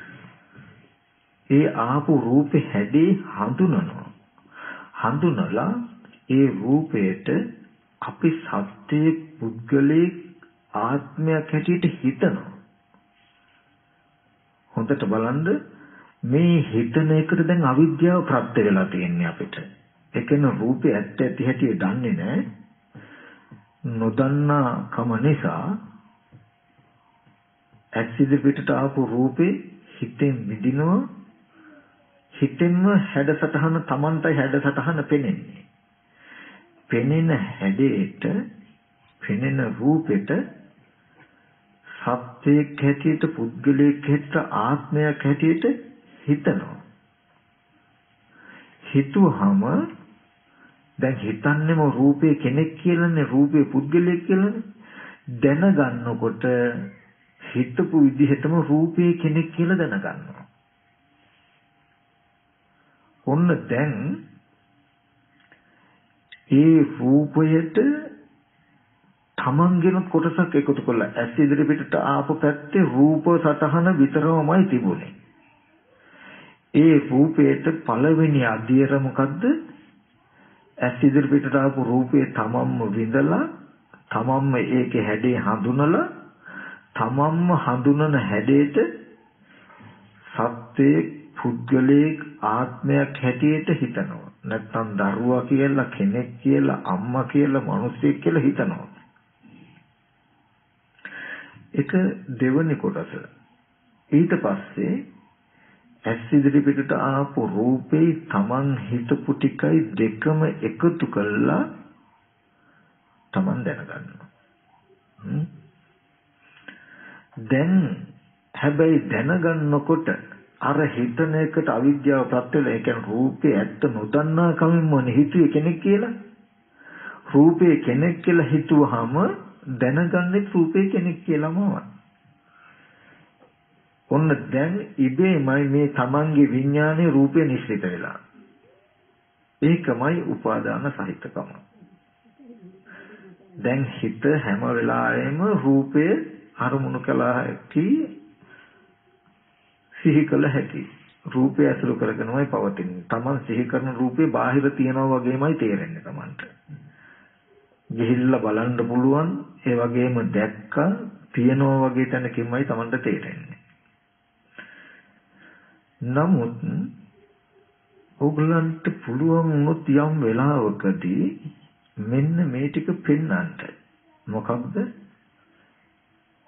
ඒ ආපු රූපේ හැඩේ හඳුනනවා. හඳුනලා ඒ රූපයට අපි සත්‍යයේ පුද්ගලයේ ආත්මයක් හැටියට හිතනවා. හොඳට බලන්න මේ හිතන එකට දැන් අවිද්‍යාව ප්‍රත්‍ය වෙලා තියෙන්නේ අපිට. ඒ කියන්නේ රූපේ ඇත්ත ඇති හැටි දන්නේ නැහැ. නොදන්නා කම නිසා ඇස් ඉදිරි පිටට ආපු රූපේ හිතෙන් විඳිනවා. හිතෙන්ම හැඩසටහන Tamanටයි හැඩසටහන පෙනෙන්නේ. පෙනෙන හැඩයට පෙනෙන රූපෙට සත්‍යයක් හැටියට පුද්ගලයෙක් හැටියට ආත්මයක් හැටියට හිතනවා. හිතුවහම දැන් හිතන්නේම රූපේ කෙනෙක් කියලානේ රූපේ පුද්ගලයෙක් කියලානේ. දැනගන්නකොට හිතපු විදිහටම රූපේ කෙනෙක් කියලා දැනගන්නවා. ඔන්න දැන් ඒ රූපයට තමන්ගෙන කොටසක් එකතු කරලා ඇස් ඉදිරි පිටට ආපු පැත්තේ රූප සටහන විතරමයි තිබුණේ. ඒ රූපයට පළවෙනි අධ්‍යයන මොකද්ද? ඇස් ඉදිරි පිටට ආපු රූපේ තමන්ම විඳලා තමන්ම ඒකේ හැඩේ හඳුනලා තමන්ම හඳුනන හැඩයට සත්‍යයේ පුද්ගලයේ ආත්මයක් හැටියට හිතනවා. නැත්නම් දරුවා කියලා කෙනෙක් කියලා අම්මා කියලා මිනිසෙක් කියලා හිතනවා. ඒක දෙවෙනි කොටස. ඊට පස්සේ ඇස් ඉදිරි පිටට ආපු රූපේ තමන් හිතපු ටිකයි දෙකම එකතු කළා තමන් දැනගන්නවා. දැන් හැබැයි දැනගන්නකොට අර හිතන එකට අවිද්‍යාව ප්‍රත්‍ය වෙලා ඒ කියන්නේ රූපේ ඇත්ත නොදන්නා කමින්ම හිතුවේ කෙනෙක් කියලා. රූපේ කෙනෙක් කියලා හිතුවාම දැනගන්නේ රූපේ කෙනෙක් කියලාමයි. ඔන්න දැන් ඉබේමයි මේ තමන්ගේ විඥානයේ රූපේ නිශ්චිත වෙලා. ඒකමයි උපාදාන සහිතකම. දැන් හිත හැම වෙලාවෙම රූපේ අරමුණු කළා හැකි සිහි කළ හැකි. රූපය අසුරු කරගෙනමයි පවතින්නේ. තමන් සිහි කරන රූපේ බාහිර තියනවා වගේමයි තේරෙන්නේ තමන්ට. ගිහිල්ලා බලන්න පුළුවන් ඒ වගේම දැක්කා තියනවා වගේ තැනකින්මයි තමන්ට තේරෙන්නේ. නමුත් ඕගලන්ට පුළුවන් වුණොත් යම් වෙලාවකදී මෙන්න මේ ටික පෙන්වන්නට. මොකක්ද?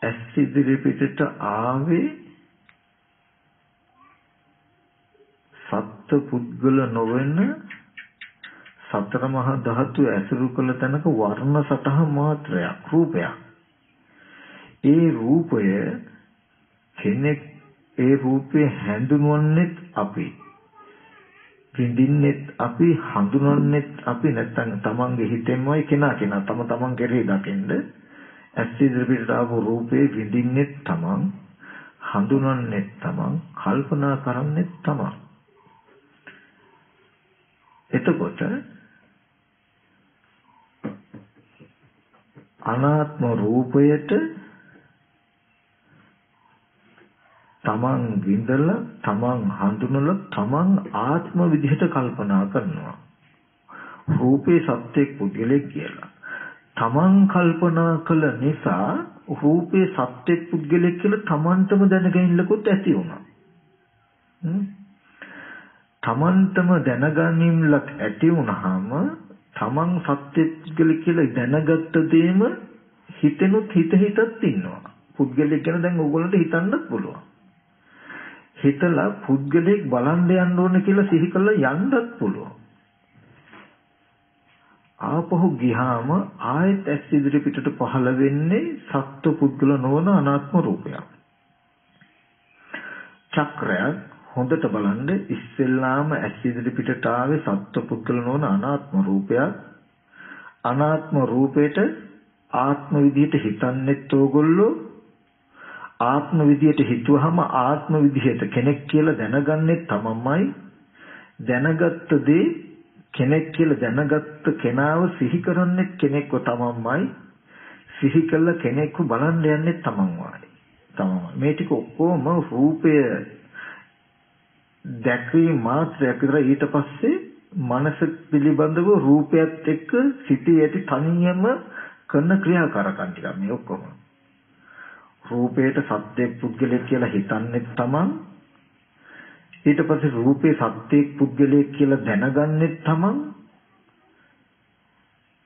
ඇස් ඉදිරි පිටට ආවේ සත්ත්ව පුද්ගල නොවන සතර මහා ධාතු ඇසුරු කළ තැනක වර්ණ සටහන් මාත්‍රයක් රූපයක්. ඒ රූපය කෙනෙක් ඒ රූපේ හැඳුන්වන්නෙත් අපි විඳින්නෙත් අපි හඳුනන්නෙත් අපි නැත්නම් තමන්ගේ හිතෙන්මයි කෙනා තමන් කෙරෙහි දකින්ද ඇස් ඉදිරියට ආපු රූපේ විඳින්නෙත් තමන් හඳුනන්නෙත් තමන් කල්පනා කරන්නෙත් තමන්. එතකොට අනාත්ම රූපයට තමන් විඳලා තමන් හඳුනලා තමන් ආත්ම විදිහට කල්පනා කරනවා. රූපේ සත්‍යයක් පුද්ගලෙක් කියලා. තමන් කල්පනා කළ නිසා රූපේ සත්‍යයක් පුද්ගලෙක් කියලා තමන්ටම දැනගැනිල්ලකුත් ඇති වුණා. තමන්ටම දැනගැනීමක් ඇති වුණාම තමන් සත්‍යයක් පුද්ගලෙක් කියලා දැනගත්ත දෙයම හිතෙනුත් හිතත් ඉන්නවා. පුද්ගලෙක් ගැන දැන් ඕගොල්ලන්ට හිතන්නත් පුළුවන්. හිතලා පුද්ගලෙක් බලන්න යන්න ඕන කියලා සිහි කළා යන්නත් පුළුවන්. ආපහු ගියාම ආයෙත් ඇස් ඉදිරි පිටට පහළ වෙන්නේ සත්ව පුද්ගල නොවන අනාත්ම රූපයක්. චක්‍රයක් හොඳට බලන්න ඉස්සෙල්ලාම ඇස් ඉදිරි පිටට ආවේ සත්ව පුද්ගල නොවන අනාත්ම රූපයක්. අනාත්ම රූපේට ආත්ම විදියට හිතන්නෙත් ඕගොල්ලෝ ආත්ම විදියට හිතුවහම ආත්ම විදියට කෙනෙක් කියලා දැනගන්නේ තමන්මයි. දැනගත්ත දේ කෙනෙක් කියලා දැනගත්ත කෙනාව සිහි කරන්නේ කෙනෙක්ව තමන්මයි. සිහි කළ කෙනෙක්ව බලන්න යන්නේ තමන්මයි. මේ ටික ඔක්කොම රූපය දැකීම මාත්‍රයක් විතර. ඊට පස්සේ මනස පිළිබඳව රූපයත් එක්ක සිටී ඇති තනියම කරන ක්‍රියාකාරකම් ටික මේ ඔක්කොම. රූපේට සත්‍යයක් පුද්ගලයෙක් කියලා හිතන්නේ තමන්. ඊට පස්සේ රූපේ සත්‍යයක් පුද්ගලයෙක් කියලා දැනගන්නේ තමන්.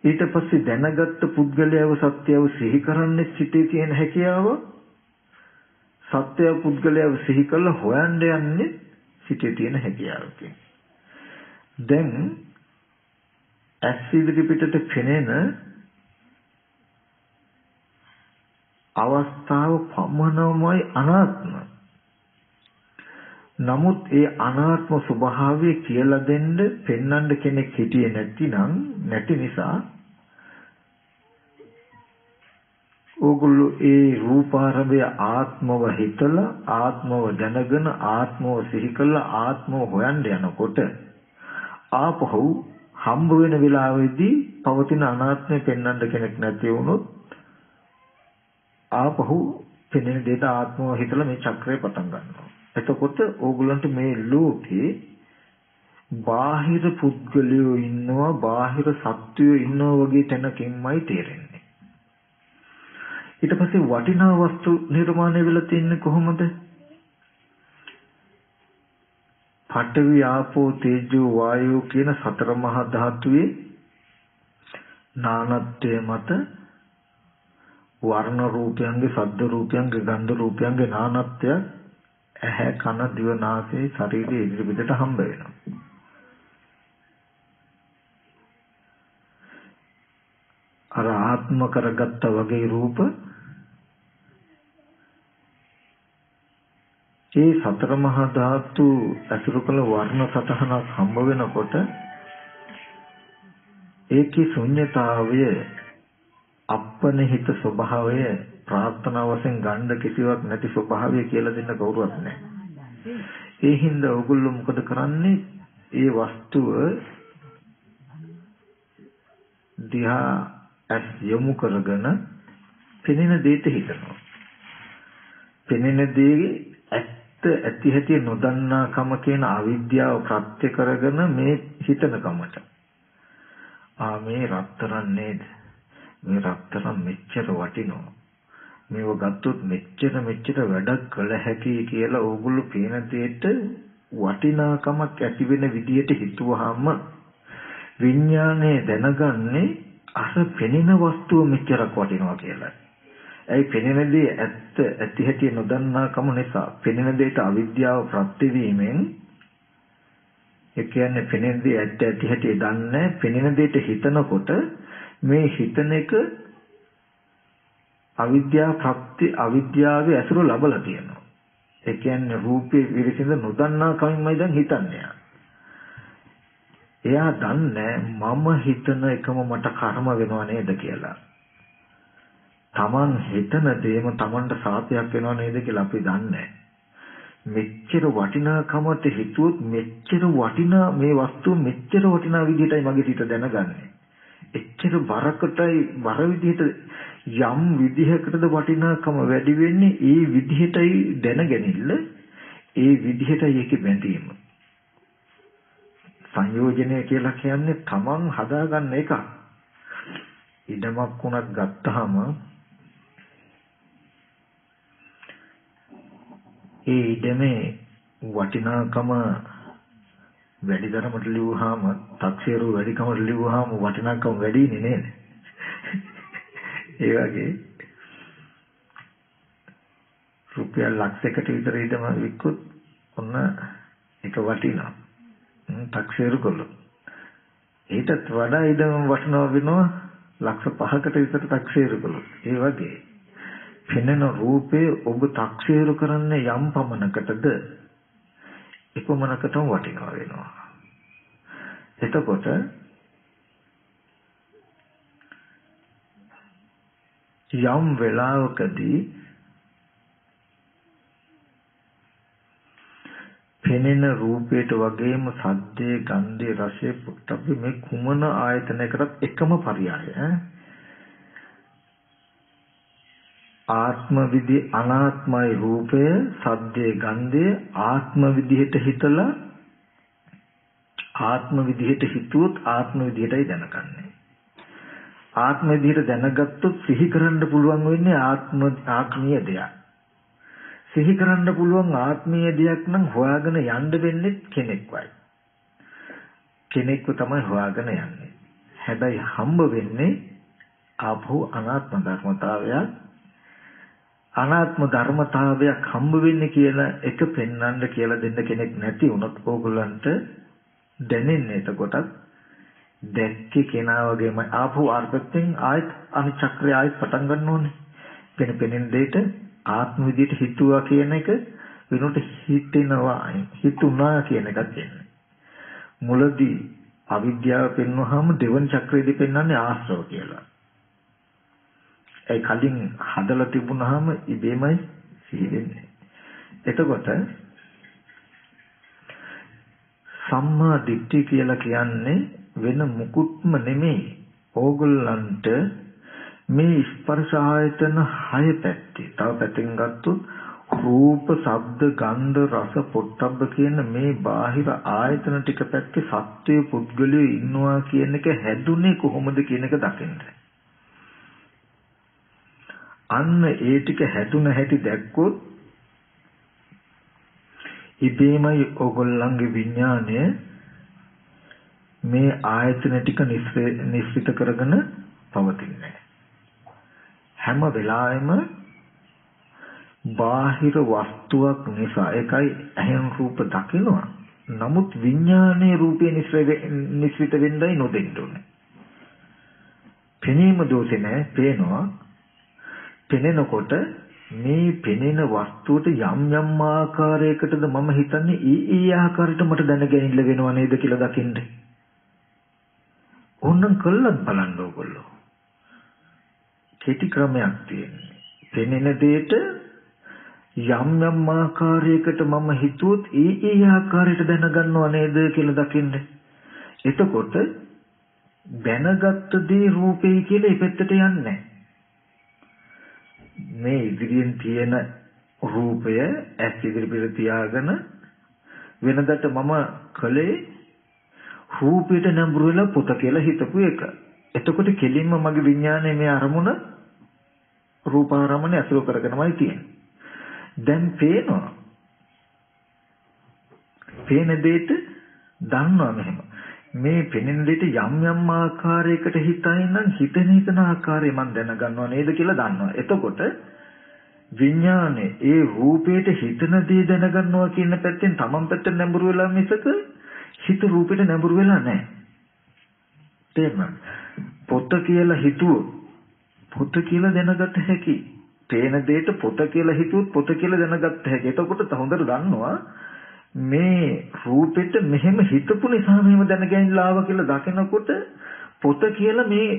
ඊට පස්සේ දැනගත්ත පුද්ගලයාව සත්‍යව සිහි කරන්නේ සිටේ තියෙන හැකියාව. සත්‍ය පුද්ගලයාව සිහි කරලා හොයන්න යන්නේ සිටේ තියෙන හැකියාවකින්. දැන් ඇස් ඉදිරි පිටට පෙනෙන අවස්ථාව පමණමයි අනාත්ම. නමුත් ඒ අනාත්ම ස්වභාවය කියලා දෙන්න පෙන්වන්න කෙනෙක් හිටියේ නැති නිසා ඕගොල්ලෝ ඒ රූපාරම්භය ආත්මව හිතලා ආත්මව දැනගෙන ආත්මව සිහි කළා ආත්මව හොයන්න යනකොට ආපහු හම්බ වෙන වෙලාවේදී පවතින අනාත්මය පෙන්වන්න කෙනෙක් නැති වුණොත් ආපහු පෙනෙන දෙයට ආත්මව හිතලා මේ චක්‍රය පටන් ගන්නවා. එතකොට ඕගොල්ලන්ට මේ ලෝකේ බාහිර පුද්ගලයෝ ඉන්නවා බාහිර සත්වයෝ ඉන්නවා වගේ තැනකින්මයි තේරෙන්නේ. ඊට පස්සේ වටිනා වස්තු නිර්මාණය වෙලා තින්නේ කොහොමද? පඨවි ආපෝ තේජෝ වායෝ කියන සතර මහා ධාතුවේ නානත්වයේ මත වර්ණ රූපයන්ගේ ශබ්ද රූපයන්ගේ ගන්ධ රූපයන්ගේ නානත්වය ඇහැ කන දිව නාසය ශරීරයේ ඉදිරිපිටට හම්බ වෙනවා. අර ආත්ම කරගත්ත වගේ රූප ඒ සතර මහා ධාතු ඇසුරු කළ වර්ණ සතහනක් හම්බ වෙනකොට ඒකේ ශුන්‍යතාවය අපනහිත ස්වභාවය ප්‍රාර්ථනා වශයෙන් ගන්න කිසිවක් නැති ස්වභාවය කියලා දෙන්න කවුරුවත් නැහැ. ඒ හින්දා ඔයගොල්ලෝ මොකද කරන්නේ? ඒ වස්තුව දිහා ඇස් යොමු කරගෙන පෙනෙන දෙයට හිතනවා. පෙනෙන දේ ඇත්ත ඇති හැටි නොදන්නාකම කියන අවිද්‍යාව ප්‍රත්‍ය කරගෙන මේ හිතන කමට. මේ රත්තරන් නේද? මේ රත්තරන් මෙච්චර වටිනවා. මේව ගත්තොත් මෙච්චර වැඩක් කළ හැකි කියලා ඕගොල්ලෝ පේන දෙයට වටිනාකමක් ඇති වෙන විදියට හිතුවාම විඥානයේ දැනගන්නේ අර පෙනෙන වස්තුව මෙච්චරක් වටිනවා කියලා. ඒ පෙනෙන දේ ඇත්ත ඇති හැටි නොදන්නාකම නිසා පෙනෙන දෙයට අවිද්‍යාව ප්‍රතිවීමෙන් ඒ කියන්නේ පෙනෙන දේ ඇත්ත ඇති හැටි දන්නේ පෙනෙන දෙයට හිතනකොට මේ හිතන එක අවිද්‍යාවේ ඇසුර ලබලා තියෙනවා. ඒ කියන්නේ රූපේ විරිසිඳ නොදන්නා කමින්මයි දැන් හිතන්නේ. එයා දන්නේ මම හිතන එකම මට කර්ම වෙනව නේද කියලා. Taman හිතන දේම Tamanට සාපයක් වෙනව නේද කියලා අපි දන්නේ. මෙච්චර වටිනාකමට හිතුවොත් මෙච්චර වටිනා මේ වස්තුව මෙච්චර වටිනා විදිහටයි මගේ හිත දැනගන්නේ. එච්චර බර විදිහට යම් විදිහකටද වටිනාකම වැඩි වෙන්නේ ඒ විදිහටයි දැනගැනිල්ල ඒ විදිහටයි ඒකේ බැඳීම. සංයෝජනය කියලා කියන්නේ Taman හදාගන්න එක. ඉඩමක් උනත් ගත්තාම ඒ ඉඩමේ වටිනාකම වැඩි ධර්මයට ලියුවාම තක්සේරු වැඩිකමට ලියුවාම වටිනාකම වැඩිනේ නේද? ඒ වගේ රුපියල් ලක්ෂයකට විතර ඉඩම විකුත් ඔන්න එක වටිනවා. තක්සේරු කළොත් ඊටත් වඩා ඉඩම වටිනවා වෙනවා ලක්ෂ 5කට විතර තක්සේරු කළොත්. ඒ වගේ පෙනෙන රූපේ ඔබ තක්සේරු කරන්නේ යම් පමණකටද එපමණකටම වටිනවා වෙනවා. එතකොට යම් වෙලාවකදී පෙනෙන රූපයට වගේම සද්දේ ගන්ධේ රසයේ පුට්ටබ්බේ මේ කුමන ආයතනයකටත් එකම පරියාය ආත්ම විදි අනාත්මයි රූපය සද්දේ ගන්ධේ ආත්ම විදිහට හිතලා ආත්ම විදිහට හිතුවොත් ආත්ම විදිහටයි දැනගන්නේ. ආත්ම විදිහට දැනගත්තොත් සිහි කරන්න පුළුවන් වෙන්නේ ආත්මීය දෙයක්. සිහි කරන්න පුළුවන් ආත්මීය දෙයක් නම් හොයාගෙන යන්න වෙන්නේ කෙනෙක්වයි. කෙනෙක්ව තමයි හොයාගෙන යන්නේ. හැබැයි හම්බ වෙන්නේ ආපහු අනාත්ම ධර්මතාවයක්. අනාත්ම ධර්මතාවයක් හම්බ වෙන්නේ කියලා එක පෙන්වන්න කියලා දෙන්න කෙනෙක් නැති වුණොත් ඕගොල්ලන්ට දැනෙන්නේ එතකොටත් දැක්කේ කෙනා වගේම ආපහු අර්ථයෙන් ආයත් අනිචක්‍රය ආයත් පටන් ගන්න ඕනේ. පෙනෙන දෙයට ආත්ම විදියට හිතුවා කියන එක වෙනකොට හිතුණා කියන එකක් එන්නේ. මුලදී අවිද්‍යාව පෙන්වහම දෙවන චක්‍රයේදී පෙන්වන්නේ ආශ්‍රව කියලා. ඒ කලින් හදලා තිබුණාම ඉබේමයි සිහි වෙන්නේ. එතකොට සම්මා දිට්ඨිය කියලා කියන්නේ වෙන මුකුත්ම නෙමෙයි. ඕගොල්ලන්ට මේ ස්පර්ශ ආයතන 6 පැත්තේ තව පැත්තකින් ගත්තොත් රූප, ශබ්ද, ගන්ධ, රස, පොට්ටබ්බ කියන මේ බාහිර ආයතන ටික පැත්තේ සත්වය පුද්ගලයෝ ඉන්නවා කියන එක හැදුනේ කොහොමද කියන එක දකින්න. අන්න ඒ ටික හැදුන හැටි දැක්කොත් ඉබේමයි ඕගොල්ලන්ගේ විඥාණය මේ ආයතන ටික නිස්සිත කරගෙන පවතින්නේ. හැම වෙලාවෙම බාහිර වස්තුවක් නිසා ඒකයි ඇහෙන රූප දකිනවා. නමුත් විඥානයේ රූපේ නිස්සිත වෙන්නයි නොදෙන්න ඕනේ. පෙනීම දෝෂේ නැහැ. පේනවා. පෙනෙනකොට මේ පෙනෙන වස්තුවට යම් යම් ආකාරයකටද මම හිතන්නේ ඒ ආකාරයට මට දැනගැනින්න වෙනව නේද කියලා දකින්න. ඕනනම් කළත් බලන්න ඕගොල්ලෝ. කෙටි ක්‍රමයක් තියෙනවා. පෙනෙන දෙයට යම් යම් ආකාරයකට මම හිතුවොත් ඒ ආකාරයට දැනගන්නව නේද කියලා දකින්න. එතකොට දැනගත්ත දේ රූපේ කියලා ඒ පැත්තට යන්නේ නැහැ. මේ ඉදිරියෙන් තියෙන රූපය ඇස් ඉදිරියට තියාගෙන වෙනදට මම කලේ රූපයට නඹුරු වෙලා පොත කියලා හිතපු එක. එතකොට කෙලින්ම මගේ විඥානයේ මේ අරමුණ රූපාරම්මණය අසුර කරගෙනමයි තියෙන්නේ. දැන් පේනවා. පේන දෙයට දන්නවා මෙහෙම. මේ පෙනෙන දෙයට යම් යම් ආකාරයකට හිතයිනම් හිතන ආකාරය මම දැනගන්නව නේද කියලා දන්නවා. එතකොට විඥානේ ඒ රූපයට හිතන දේ දැනගන්නවා කියන පැත්තෙන් තමන් පැත්තට නැඹුරු වෙලා මිසක හිත රූපෙට නැඹුරු වෙලා නැහැ. තේරුණාද? පොත කියලා හිතුවොත් පොත කියලා දැනගත හැකි. පේන දෙයට පොත කියලා හිතුවොත් පොත කියලා දැනගත හැකි. එතකොට හොඳට දන්නවා මේ රූපෙට මෙහෙම හිතපු නිසා මෙහෙම දැනගැනිලා ආවා කියලා දකිනකොට පොත කියලා මේ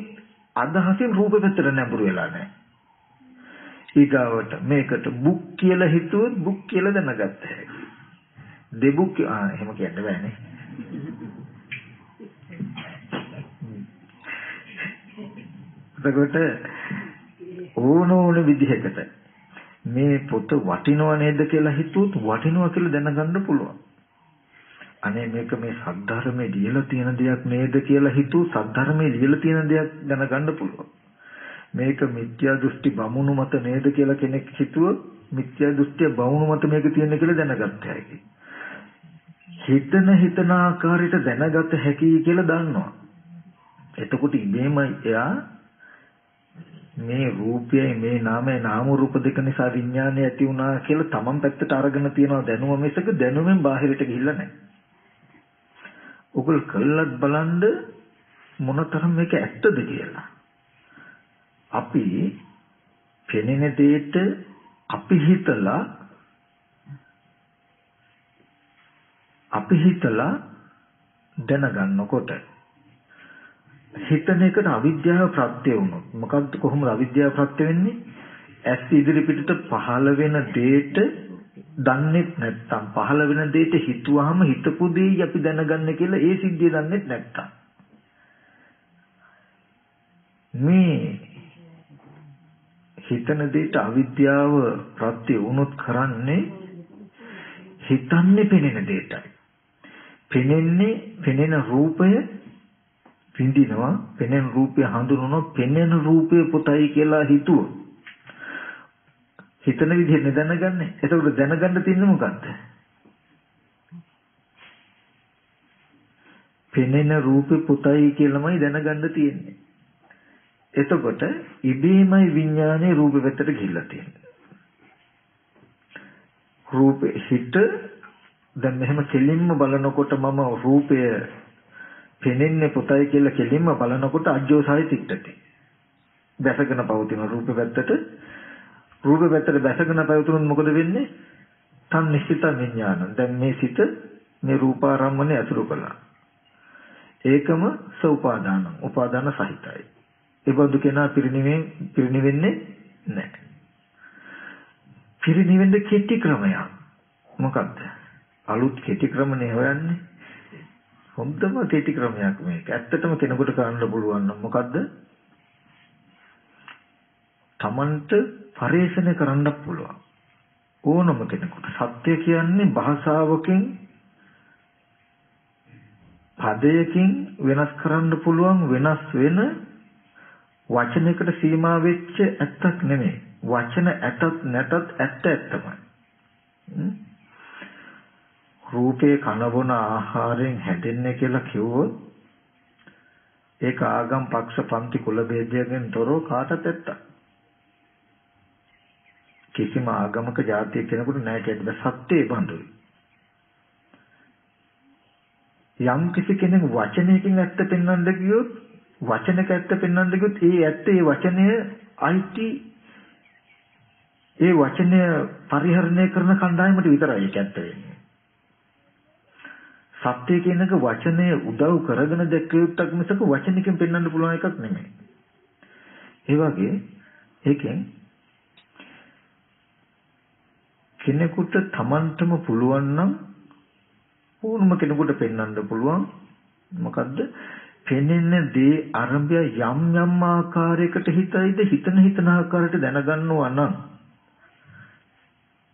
අදහසින් රූපෙ පැත්තට නැඹුරු වෙලා නැහැ. ඊගාවට මේකට බුක් කියලා හිතුවොත් බුක් කියලා දැනගත හැකි. දෙබුක් එහෙම කියන්න බෑනේ. එතකොට ඕන විදිහකට මේ පොත වටිනව නේද කියලා හිතුවොත් වටිනවා කියලා දැනගන්න පුළුවන්. අනේ මේක මේ සද්ධර්මයේ ලියලා තියෙන දෙයක් නේද කියලා හිතුවොත් සද්ධර්මයේ ලියලා තියෙන දෙයක් දැනගන්න පුළුවන්. මේක මිත්‍යා දෘෂ්ටි බමුණු මත නේද කියලා කෙනෙක් හිතුවොත් මිත්‍යා දෘෂ්ටිය බමුණු මත මේක තියෙන කියලා දැනගත්ත හැකි. හිතන ආකාරයට දැනගත හැකි කියලා දන්නවා. එතකොට ඉබේම එයා මේ රූපයයි මේ නාමයි නාම රූප දෙක නිසා විඥානය ඇති වුණා කියලා තමන් පැත්තට අරගෙන තියනවා දැනුම මිසක දැනුමෙන් බාහිරට ගිහිල්ලා නැහැ. ඔගොල්ලෝ කළත් බලන්න මොනතරම් මේක ඇත්තද කියලා. අපි පෙනෙන දෙයට අපි හිතලා දැනගන්නකොට හිතන එකට අවිද්‍යාව ප්‍රත්‍ය වුණොත් මොකද්ද කොහොමද අවිද්‍යාව ප්‍රත්‍ය වෙන්නේ? ඇස් ඉදිරි පිටට පහළ වෙන දෙයට දන්නේ නැත්තම් පහළ වෙන දෙයට හිතුවාම හිතපු දේ අපි දැනගන්න කියලා ඒ සිද්ධිය දන්නේ නැත්තම් මේ හිතන දෙයට අවිද්‍යාව ප්‍රත්‍ය වුණොත් කරන්නේ හිතන්නේ පෙනෙන දෙයටයි. පෙනෙන රූපය විඳිනවා පෙනෙන රූපය හඳුනනවා පෙනෙන රූපය පුතයි කියලා හිතුවොත් හිතන විදිහට දැනගන්නේ. එතකොට දැනගන්න තියෙන්නේ මොකද්ද? පෙනෙන රූපේ පුතයි කියලාමයි දැනගන්න තියෙන්නේ. එතකොට ඉබේමයි විඥානේ රූපෙ පැත්තට ගිහිල්ලා තියෙන්නේ. රූපේ හිත දැන් මෙහෙම කෙලින්ම බලනකොට මම රූපය පෙනෙන්නේ පුතයි කියලා කෙලින්ම බලනකොට අජ්ජෝසාය තිට්ඨති. දැසගෙන පවතින රූපෙ පැත්තට දැසගෙන පවතුනොත් මොකද වෙන්නේ? තන් නිශ්චිත විඥාන. දැන් මේ සිත මේ රූපාරම්මණය අතුරු කළා. ඒකම සෝපාදාන උපාදාන සහිතයි. ඒ බඳු කෙනා පිරිනිවෙන්නේ නැහැ. පිරිනිවෙන්න කෙටි ක්‍රමයක් මොකක්ද? අලුත් කෙටි ක්‍රමනේ හොයන්නේ. හොඳම කෙටි ක්‍රමයක් මේක. ඇත්තටම කෙනෙකුට කරන්න පුළුවන් නම් මොකද්ද? තමන්ට පරිශන කරන්න පුළුවන්. ඕනම කෙනෙකුට සත්‍ය කියන්නේ භාෂාවකින් පදයකින් වෙනස් කරන්න පුළුවන් වෙනස් වෙන වචනයකට සීමා වෙච්ච ඇත්තක් නෙමෙයි. වචන ඇතත් නැතත් ඇත්ත ඇත්තමයි. රූපේ කනබොන ආහාරයෙන් හැදෙන්නේ කියලා කිව්වොත් ඒක ආගම් පක්ෂ පන්ති කුල ભેදයෙන් තොරව කාටත් ඇත්තක්. කිසිම ආගමක ජාතිය කෙනෙකුට නැහැ කියන්න බෑ. සත්‍යය බඳුයි. යම් කිසි කෙනෙක් වචනයකින් ඇත්ත පෙන්වන්න ගියොත් වචනක ඇත්ත පෙන්වන්න ගියොත් ඒ ඇත්ත ඒ වචනය අයිති ඒ වචනය පරිහරණය කරන කණ්ඩායමට විතරයි ඒක ඇත්ත වෙන්නේ. සත්‍ය කියන එක වචනේ උදව් කරගෙන දැක්වියුත්තක් මිසක වචනකින් පෙන්වන්න පුළුවන් එකක් නෙමෙයි. ඒ වගේ ඒකෙන් කෙනෙකුට තමන්ටම පුළුවන් නම් ඕනම කෙනෙකුට පෙන්වන්න පුළුවන් මොකද්ද? පෙනෙන දේ ආරම්භය යම් යම් ආකාරයකට හිතයිද හිතන ආකාරයට දැනගන්නවා නම්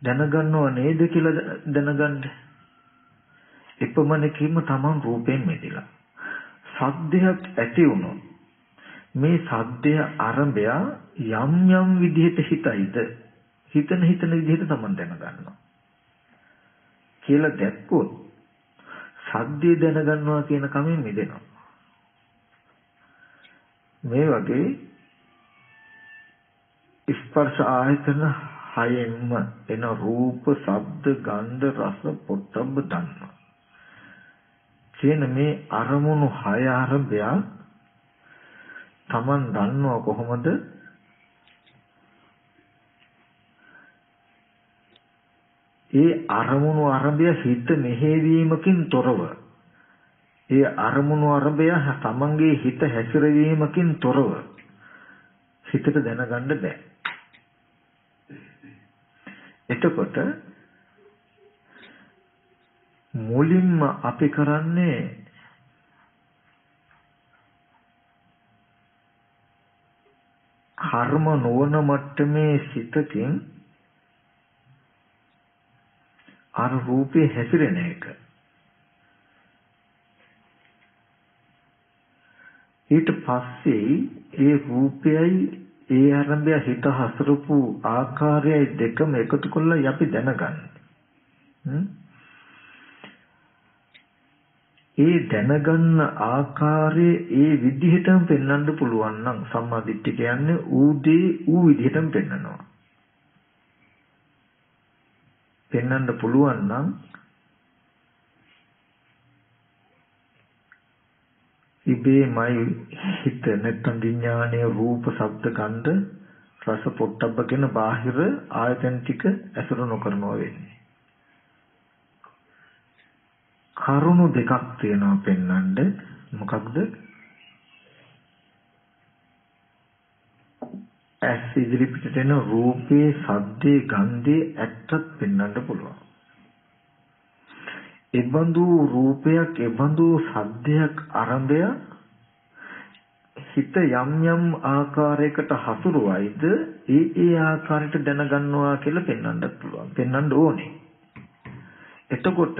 දැනගන්නව නේද කියලා දැනගන්න. එපමණකින්ම තමන් රූපයෙන් මිදෙලා. සද්දයක් ඇති වුණොත් මේ සද්දය ආරම්භය යම් යම් විදිහට හිතයිද හිතන විදිහට තමන් දැනගන්නවා කියලා දැක්කොත් සද්දය දැනගන්නවා කියන කමෙන් මිදෙනවා. මේ වගේ ස්පර්ශ ආයතන හයෙන්ම එන රූප, ශබ්ද, ගන්ධ, රස, පොට්ටබ්බ ධම්ම කියන මේ අරමුණු හය ආරම්භය තමන් දන්නව කොහොමද? ඒ අරමුණු ආරම්භය හිත මෙහෙවීමකින් තොරව ඒ අරමුණු ආරම්භය තමන්ගේ හිත හැසිරවීමකින් තොරව හිතට දැනගන්න බෑ. එතකොට මුලින්ම අපි කරන්නේ කර්ම නොවන මට්ටමේ සිතකින් අර රූපේ හැසිරෙන එක. ඊට පස්සේ ඒ රූපයයි ඒ ආරම්භය හිත හසුරුපු ආකාරයයි දෙකම එකතු කරලා අපි දැනගන්න. ඒ දැනගන්න ආකාරයේ ඒ විදිහටම පෙන්වන්න පුළුවන් නම් සම්මාදිට්ඨිය කියන්නේ ඌදී ඌ විදිහටම පෙන්වනවා. පෙන්වන්න පුළුවන් නම් ඉබේමයි හිත නැත්නම් විඥානයේ රූප, ශබ්ද, ගන්ධ, රස, පොට්ටබ්බ කියන බාහිර ආයතන ටික ඇසුරු නොකරනවා වෙන්නේ. කරුණු දෙකක් තියෙනවා පෙන්වන්න. මොකක්ද? ඇස් ඉදිරි පිටට එන රූපේ, ශබ්දේ, ගන්ධේ ඇත්තත් පෙන්වන්න පුළුවන්. එබඳු රූපයක්, එබඳු ශබ්දයක් ආරම්භය හිත යම් යම් ආකාරයකට හසුරුවයිද ඒ ආකාරයට දැනගන්නවා කියලා පෙන්වන්න පුළුවන්. පෙන්වන්න ඕනේ. එතකොට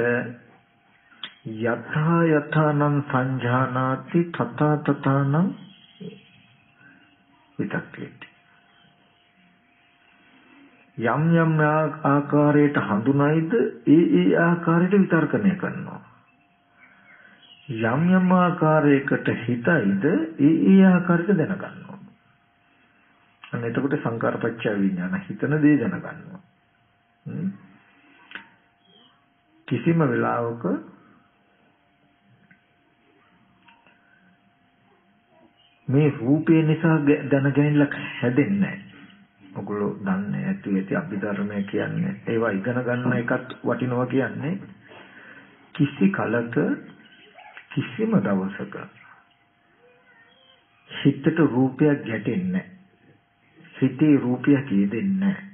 යථා යථානං සංජානාති තථා තථානං විතක්කේති. යම් යම් ආකාරයට හඳුනයිද ඒ ආකාරයට විතර්කණය කරනවා. යම් යම් ආකාරයකට හිතයිද ඒ ආකාරයට දැනගන්නවා. අන්න එතකොට සංකාරපච්චය විඥාන හිතන දේ දැනගන්නවා. කිසිම වෙලාවක මේ රූපේ නිසා දැනගැනිල්ලක් හැදෙන්නේ නැහැ. ඔගොල්ලෝ දන්නේ ඇති අභිධර්මය කියන්නේ ඒවා ඉගෙන ගන්න එකත් වටිනවා කියන්නේ කිසි කලක කිසිම දවසක හිතට රූපයක් ගැටෙන්නේ නැහැ. හිතේ රූපයක් යෙදෙන්නේ නැහැ.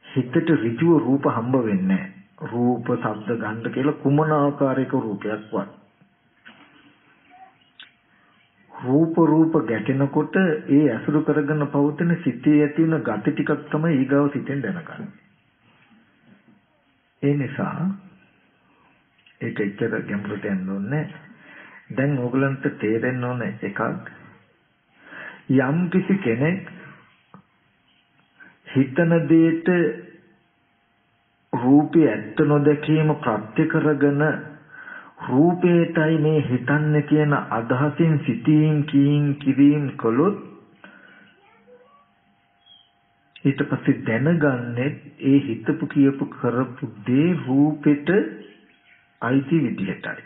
හිතට ඍජුව රූප හම්බ වෙන්නේ නැහැ. රූප, ශබ්ද, ගන්ධ කියලා කුමන ආකාරයක රූපයක්වත් රූප ගැටෙනකොට ඒ අසුරු කරගෙන පවතින සිතේ ඇති වෙන ගති ටිකක් තමයි ඊගාව සිතෙන් දැනගන්නේ. ඒ නිසා ඒක එච්චර ගැඹුරට යන්න ඕනේ. දැන් ඕගලන්ට තේරෙන්න ඕන එකක්, යම් කිසි කෙනෙක් හිතන දෙයට රූපේ ඇත්ත නොදැකීම ප්‍රත්‍ය කරගෙන රූපේටයි මේ හිතන්නේ කියන අදහසින් සිතීම් කිරීම කළොත් ඊට පස්සේ දැනගන්නේ ඒ හිතපු කියපු කරපු දේ රූපෙට අයිති විදිහටයි.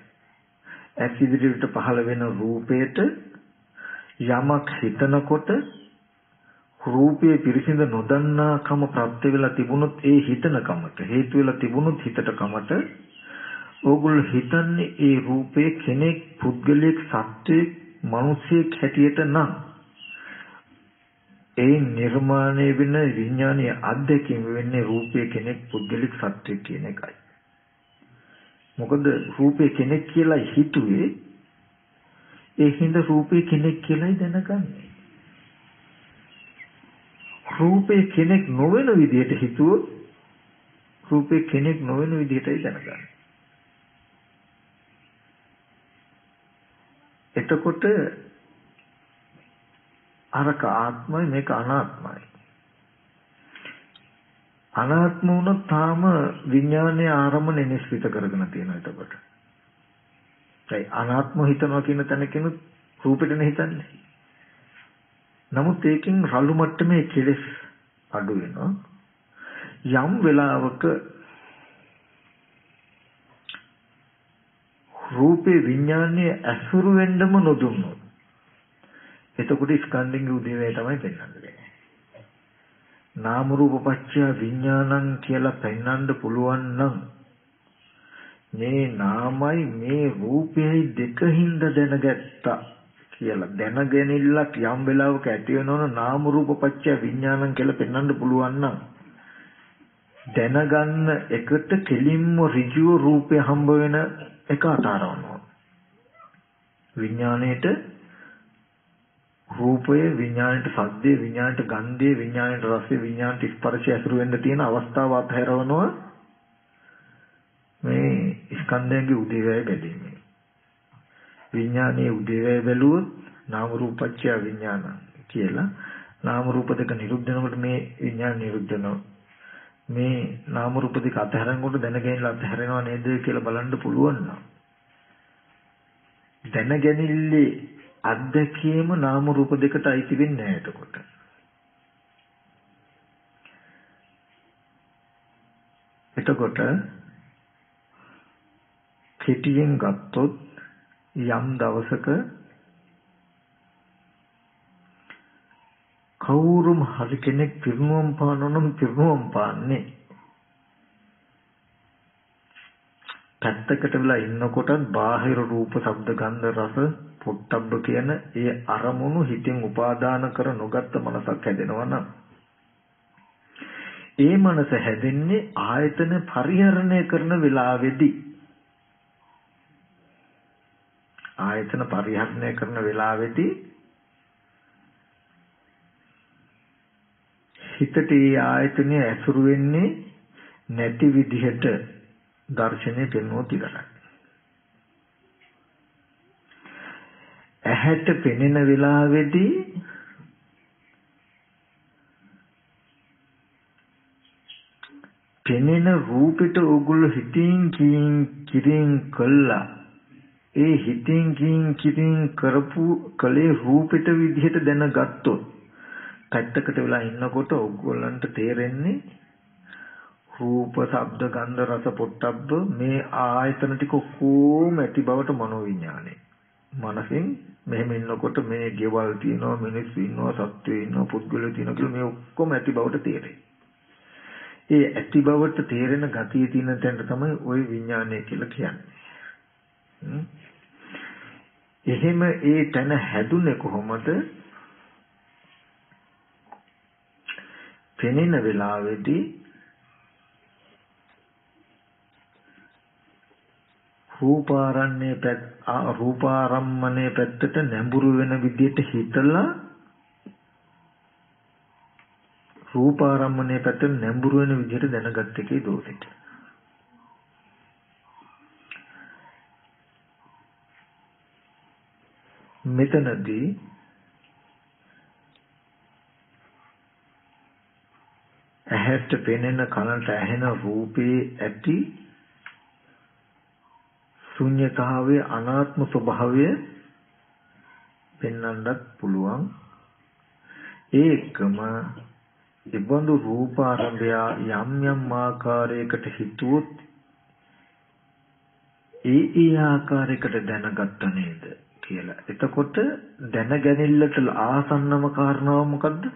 ඇස් ඉදිරියට පහළ වෙන රූපේට යමක් හිතනකොට රූපයේ පිරිසිඳ නොදන්නාකම ප්‍රත්‍ය වෙලා තිබුණොත් ඒ හිතන කමට හේතු වෙලා තිබුණොත් හිතට කමට ඕගොල්ලෝ හිතන්නේ ඒ රූපේ කෙනෙක් පුද්ගලයෙක් සත්වයක් මිනිසෙක් හැටියට නම් ඒ නිර්මාණය වෙන විඥානීය අධ්‍යක්ෂින් වෙන්නේ රූපේ කෙනෙක් පුද්ගලෙක් සත්වයක් කියන එකයි. මොකද රූපේ කෙනෙක් කියලා හිතුවේ ඒ හින්දා රූපේ කෙනෙක් කියලායි දැනගන්නේ. රූපේ කෙනෙක් නොවන විදිහට හිතුවොත් රූපේ කෙනෙක් නොවන විදිහටයි දැනගන්නේ. එතකොට අරක ආත්මයි මේක අනාත්මයි. අනාත්ම වුණොත් තාම විඥානයේ ආරම්භය නිස්සිත කරගෙන තියෙනවා එතකොට. ඒ අනාත්ම හිතනවා කියන තැනකිනුත් රූපෙටනේ හිතන්නේ. නමුත් ඒකෙන් රළු මට්ටමේ කෙලෙස් අඩු වෙනවා. යම් වෙලාවක රූපේ විඥානයේ අසුරු වෙන්නම නොදුන්නොත් එතකොට ස්කන්ධින්ගේ උදේවැය තමයි පෙන්වන්නේ. නාම රූප පත්‍ය විඥානං කියලා පෙන්වන්න පුළුවන් නම් මේ නාමයි මේ රූපයයි දෙකින්ද දැනගත්තා කියලා දැනගෙනILLක් යම් වෙලාවක ඇති වෙනවනම් නාම රූප පත්‍ය විඥානං කියලා පෙන්වන්න පුළුවන් නම් දැනගන්න එකට කෙලින්ම ඍජුව රූපය හම්බ වෙන එක අතාරවනවා. විඥාණයට රූපය, විඥාණයට සද්දේ, විඥාණයට ගන්ධය, විඥාණයට රසය, විඥාණයට ස්පර්ශය ඇසුරු වෙන්න තියෙන අවස්ථාව අතහැරවනවා මේ ස්කන්ධයන්ගේ උදේවැය බැලීමෙන්. විඥානයේ උදේවැය බැලුවොත් නාම රූපච්ඡය විඥාන කියලා නාම රූප දෙක නිරුද්ධ වෙනකොට මේ විඥාන නිරුද්ධ වෙනවා. මේ නාම රූප දෙක අතහැරෙනකොට දැනගැනිලා අතහැරෙනව නේද කියලා බලන්න පුළුවන් නම් දැනගැනිල්ලේ අද්දකීම නාම රූප දෙකට අයිති වෙන්නේ නැහැ එතකොට. එතකොට කෙටියෙන් ගත්තොත් යම් දවසක කවුරුම හරි කෙනෙක් පිරිනුවම් පානනම් පිරිනුවම් පාන්නේ පැත්තකට වෙලා ඉන්නකොටත් බාහිර රූප, ශබ්ද, ගන්ධ, රස, පොට්ටබ්බ කියන ඒ අරමුණු හිතෙන් උපාදාන කර නොගත්ත මනසක් හැදෙනවා නම් ඒ මනස හැදෙන්නේ ආයතන පරිහරණය කරන වෙලාවේදී. ආයතන පරිහරණය කරන වෙලාවේදී හිතට ඒ ආයතනය ඇසුරු වෙන්නේ නැති විදිහට දර්ශනය පෙන්වුවොත් ඉවරයි. ඇහැට පෙනෙන වෙලාවේදී පෙනෙන රූපෙට ඕගොල්ලෝ හිතින් කිරින් කළා. ඒ හිතින් කිරින් කරපු කලේ රූපෙට විදිහට දැනගත්තොත් පැත්තකට වෙලා ඉන්නකොට ඕගොල්ලන්ට තේරෙන්නේ රූප, ශබ්ද, ගන්ධ, රස, පොට්ටබ්බ මේ ආයතන ටික කොහොම ඇති බවට මනෝවිඥානය. මනසින් මෙහෙම ඉන්නකොට මේ ගෙවල් තියෙනවා, මිනිස්සු ඉන්නවා, සත්ත්වය ඉන්නවා, පුද්ගලයෝ තියෙනවා කියලා මේ ඔක්කොම ඇති බවට තේරෙයි. ඒ ඇති බවට තේරෙන ගතිය තියෙන තැනට තමයි ওই විඥානය කියලා කියන්නේ. එහෙම ඒ තැන හැදුනේ කොහොමද? පෙනෙන වෙලාවේදී රූපාරම්මණය පැත්තට නැඹුරු වෙන විදිහට හිතලා රූපාරම්මණය පැත්තට නැඹුරු වෙන විදිහට දැනගත්ත එකේ දෝෂෙට. මෙතනදී ඇහැට පෙනෙන කනට ඇහෙන රූපේ ඇති ශුන්‍යතාවයේ අනාත්ම ස්වභාවය පෙන්වන්නත් පුළුවන්. ඒකම ඉබඳු රූපාරම්භය යම් ආකාරයකට හිතුවොත් ඒ ආකාරයකට දැනගත්ත නේද කියලා. එතකොට දැනගැනිල්ලට ආසන්නම කාරණාව මොකද්ද?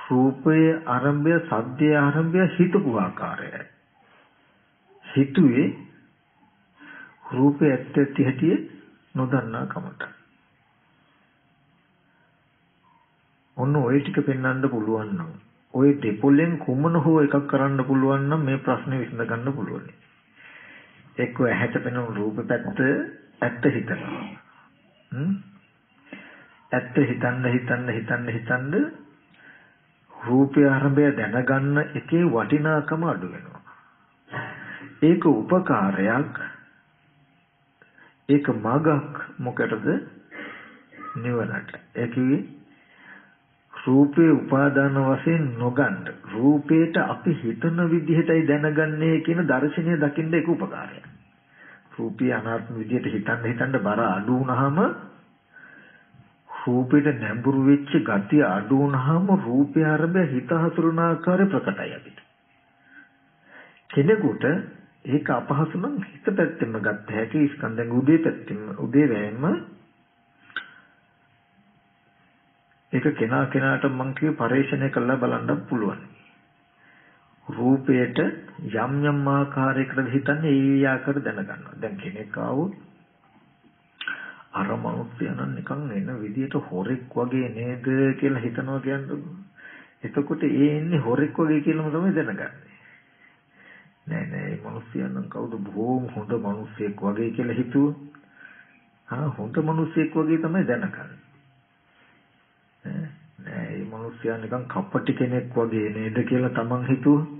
රූපයේ ආරම්භය, සද්දයේ ආරම්භය හිතපු ආකාරයයි. හිතුවේ රූපේ ඇත්ත ඇති හැටි නොදන්නා කමට. ඔන්න ඔය ටික පෙන්වන්න පුළුවන් නම් ඔය දෙපොලෙන් කුමන හෝ එකක් කරන්න පුළුවන් නම් මේ ප්‍රශ්නේ විසඳ ගන්න පුළුවන්. එක්ක ඇහැට පෙනෙන රූප පැත්ත ඇත්ත හිතනවා. ඇත්ත හිතන්න රූපය ආරම්භය දැනගන්න එකේ වටිනාකම අඩු වෙනවා. ඒක උපකාරයක්. ඒක මගක් මොකටද? නිවනට. ඒකේ රූපේ උපාදාන වශයෙන් නොගන්න. රූපේට අපි හිතන විදිහටයි දැනගන්නේ කියන දර්ශනය දකින්න ඒක උපකාරයක්. රූපී අනාත්ම විදිහට හිතන්න බර අඩු වුනහම රූපෙට නැඹුරු වෙච්ච ගතිය අඩු වුනහම රූපය ආරම්භය හිත හසුරුවන ආකාරය ප්‍රකටයි අපිට. කෙනෙකුට ඒක අපහසු නම් හිත පැත්තෙම ගත්ත හැකි ස්කන්ධෙන් උදේ වෑයම ඒක කෙනාට මං කිය පරිශ්‍රණය කරලා බලන්න පුළුවන්. රූපයට යම් ආකාරයකට හිතන්නේ ඒ ආකාර දැනගන්නවා. දැන් කෙනෙක් ආවොත් අර මනුස්සයා නිකන් එන විදියට හොරෙක් වගේ නේද කියලා හිතනවා කියන්නේ. එතකොට ඒ ඉන්නේ හොරෙක් වගේ කියලාම තමයි දැනගන්නේ. නෑ මේ මනුස්සයා නම් කවුද බොහොම හොඳ මනුස්සයෙක් වගේ කියලා හිතුවොත් හොඳ මනුස්සයෙක් වගේ තමයි දැනගන්නේ. නෑ මේ මනුස්සයා නිකන් කපටි කෙනෙක් වගේ නේද කියලා තමන් හිතුවොත්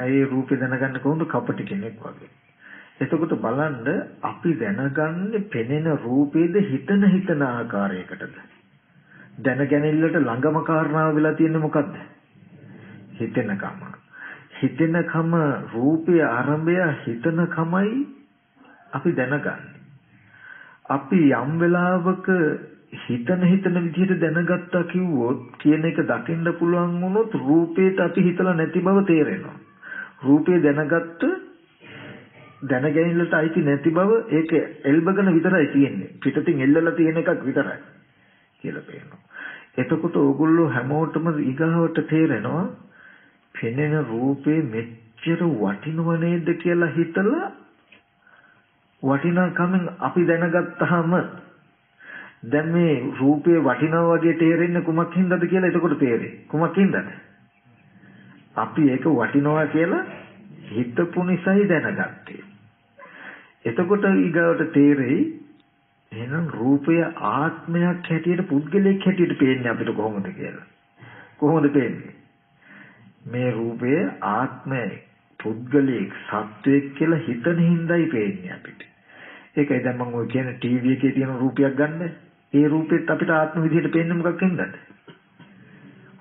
ඒ රූපේ දැනගන්න කොහොමද කපටි කෙනෙක් වගේ. එතකොට බලන්න අපි දැනගන්නේ පෙනෙන රූපේද හිතන ආකාරයකටද? දැනගැනිල්ලට ළඟම කාරණාව වෙලා තියෙන්නේ මොකද්ද? හිතෙනකම. හිතෙනකම රූපේ ආරම්භය හිතනකමයි අපි දැනගන්නේ. අපි යම් වෙලාවක හිතන විදිහට දැනගත්තා කිව්වොත් කියන එක දකින්න පුළුවන් වුණොත් රූපේට අපි හිතලා නැති බව තේරෙනවා. රූපේ දැනගැනිල්ලට අයිති නැති බව ඒක එල්බගෙන විතරයි තියෙන්නේ. පිටතින් එල්ලලා තියෙන එකක් විතරයි කියලා පේනවා. එතකොට ඕගොල්ලෝ හැමෝටම ඊගාවට තේරෙනවා පෙනෙන රූපේ මෙච්චර වටිනව නේද කියලා හිතලා වටිනාකමෙන් අපි දැනගත්තාම දැන් මේ රූපේ වටිනවා වගේ තේරෙන්නේ කුමක් හින්දාද කියලා එතකොට තේරෙයි. කුමක් හින්දාද? අපි ඒක වටිනවා කියලා හිතපු නිසායි දැනගත්තේ. එතකොට ඊගාවට තේරෙයි එහෙනම් රූපය ආත්මයක් හැටියට පුද්ගලයෙක් හැටියට පේන්නේ අපිට කොහොමද කියලා. කොහොමද පේන්නේ? මේ රූපය ආත්මය පුද්ගලයෙක් සත්වයක් කියලා හිතන හින්දායි පේන්නේ අපිට. ඒකයි දැන් මම ඔය කියන ටීවී එකේ තියෙන රූපයක් ගන්න. ඒ රූපෙත් අපිට ආත්ම විදිහට පේන්නේ මොකක් හින්දාද?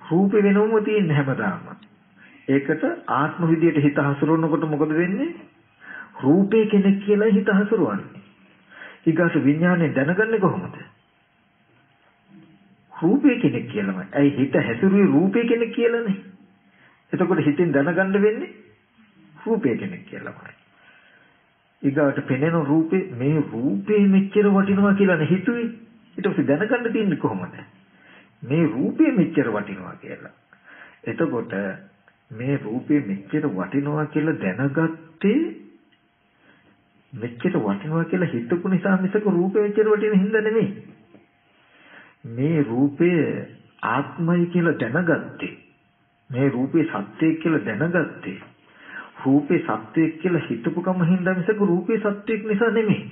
රූපේ වෙනවම තියෙන්නේ හැමදාම. ඒකට ආත්ම විදියට හිත හසුරවනකොට මොකද වෙන්නේ? රූපේ කෙනෙක් කියලා හිත හසුරවන්නේ. ඊගාට විඥානේ දැනගන්නේ කොහොමද? රූපේ කෙනෙක් කියලාමයි. ඇයි හිත හැසිරුවේ රූපේ කෙනෙක් කියලානේ. එතකොට හිතෙන් දැනගන්න වෙන්නේ රූපේ කෙනෙක් කියලාමයි. ඊගාට පෙනෙන රූපේ මේ රූපේ මෙච්චර වටිනවා කියලානේ හිතුවේ. ඊට පස්සේ දැනගන්න තියෙන්නේ කොහොමද? මේ රූපේ මෙච්චර වටිනවා කියලා. එතකොට මේ රූපේ මෙච්චර වටිනවා කියලා දැනගත්තේ මෙච්චර වටිනවා කියලා හිතපු නිසා මිසක රූපේ මෙච්චර වටින හින්දා නෙමෙයි. මේ රූපය ආත්මයි කියලා දැනගත්තේ. මේ රූපේ සත්‍යයි කියලා දැනගත්තේ. රූපේ සත්‍යයක් කියලා හිතපු කම හින්දා මිසක රූපේ සත්‍යයක් නිසා නෙමෙයි.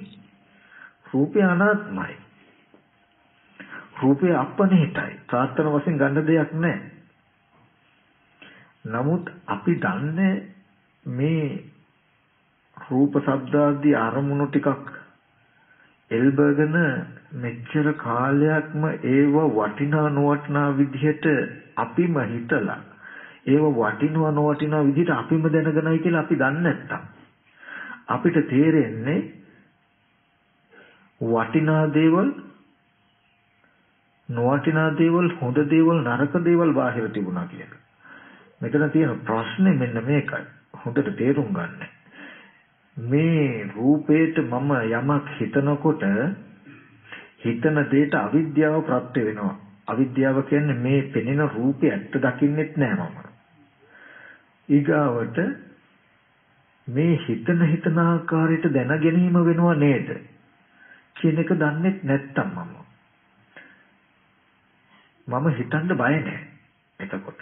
රූපේ අනාත්මයි. රූපේ අපනිතයි. ප්‍රාර්ථන වශයෙන් ගන්න දෙයක් නැහැ. නමුත් අපි දන්නේ මේ රූප ශබ්ද ආදී අරමුණු ටිකක් එල්බගෙන මෙච්චර කාලයක්ම ඒව වටිනා නොවටිනා විදිහට අපිම හිතලා ඒව වටිනවා නොවටිනා විදිහට අපිම දැනගෙනයි කියලා අපි දන්නේ නැත්තම් අපිට තේරෙන්නේ වටිනා දේවල් නොවටිනා දේවල් හොඳ දේවල් නරක දේවල් බාහිර තිබුණා කියලා. මෙතන තියෙන ප්‍රශ්නේ මෙන්න මේකයි. හොඳට තේරුම් ගන්න. මේ රූපේට මම යමක් හිතනකොට හිතන දෙයට අවිද්‍යාව ප්‍රත්‍ය වෙනවා. අවිද්‍යාව කියන්නේ මේ පෙනෙන රූපේ ඇත්ත දකින්නෙත් නෑ මම. ඊගාවට මේ හිතන ආකාරයට දැන ගැනීම වෙනව නේද කියන එක දන්නේ නැත්තම් මම හිතන්න බය නැහැ. එතකොට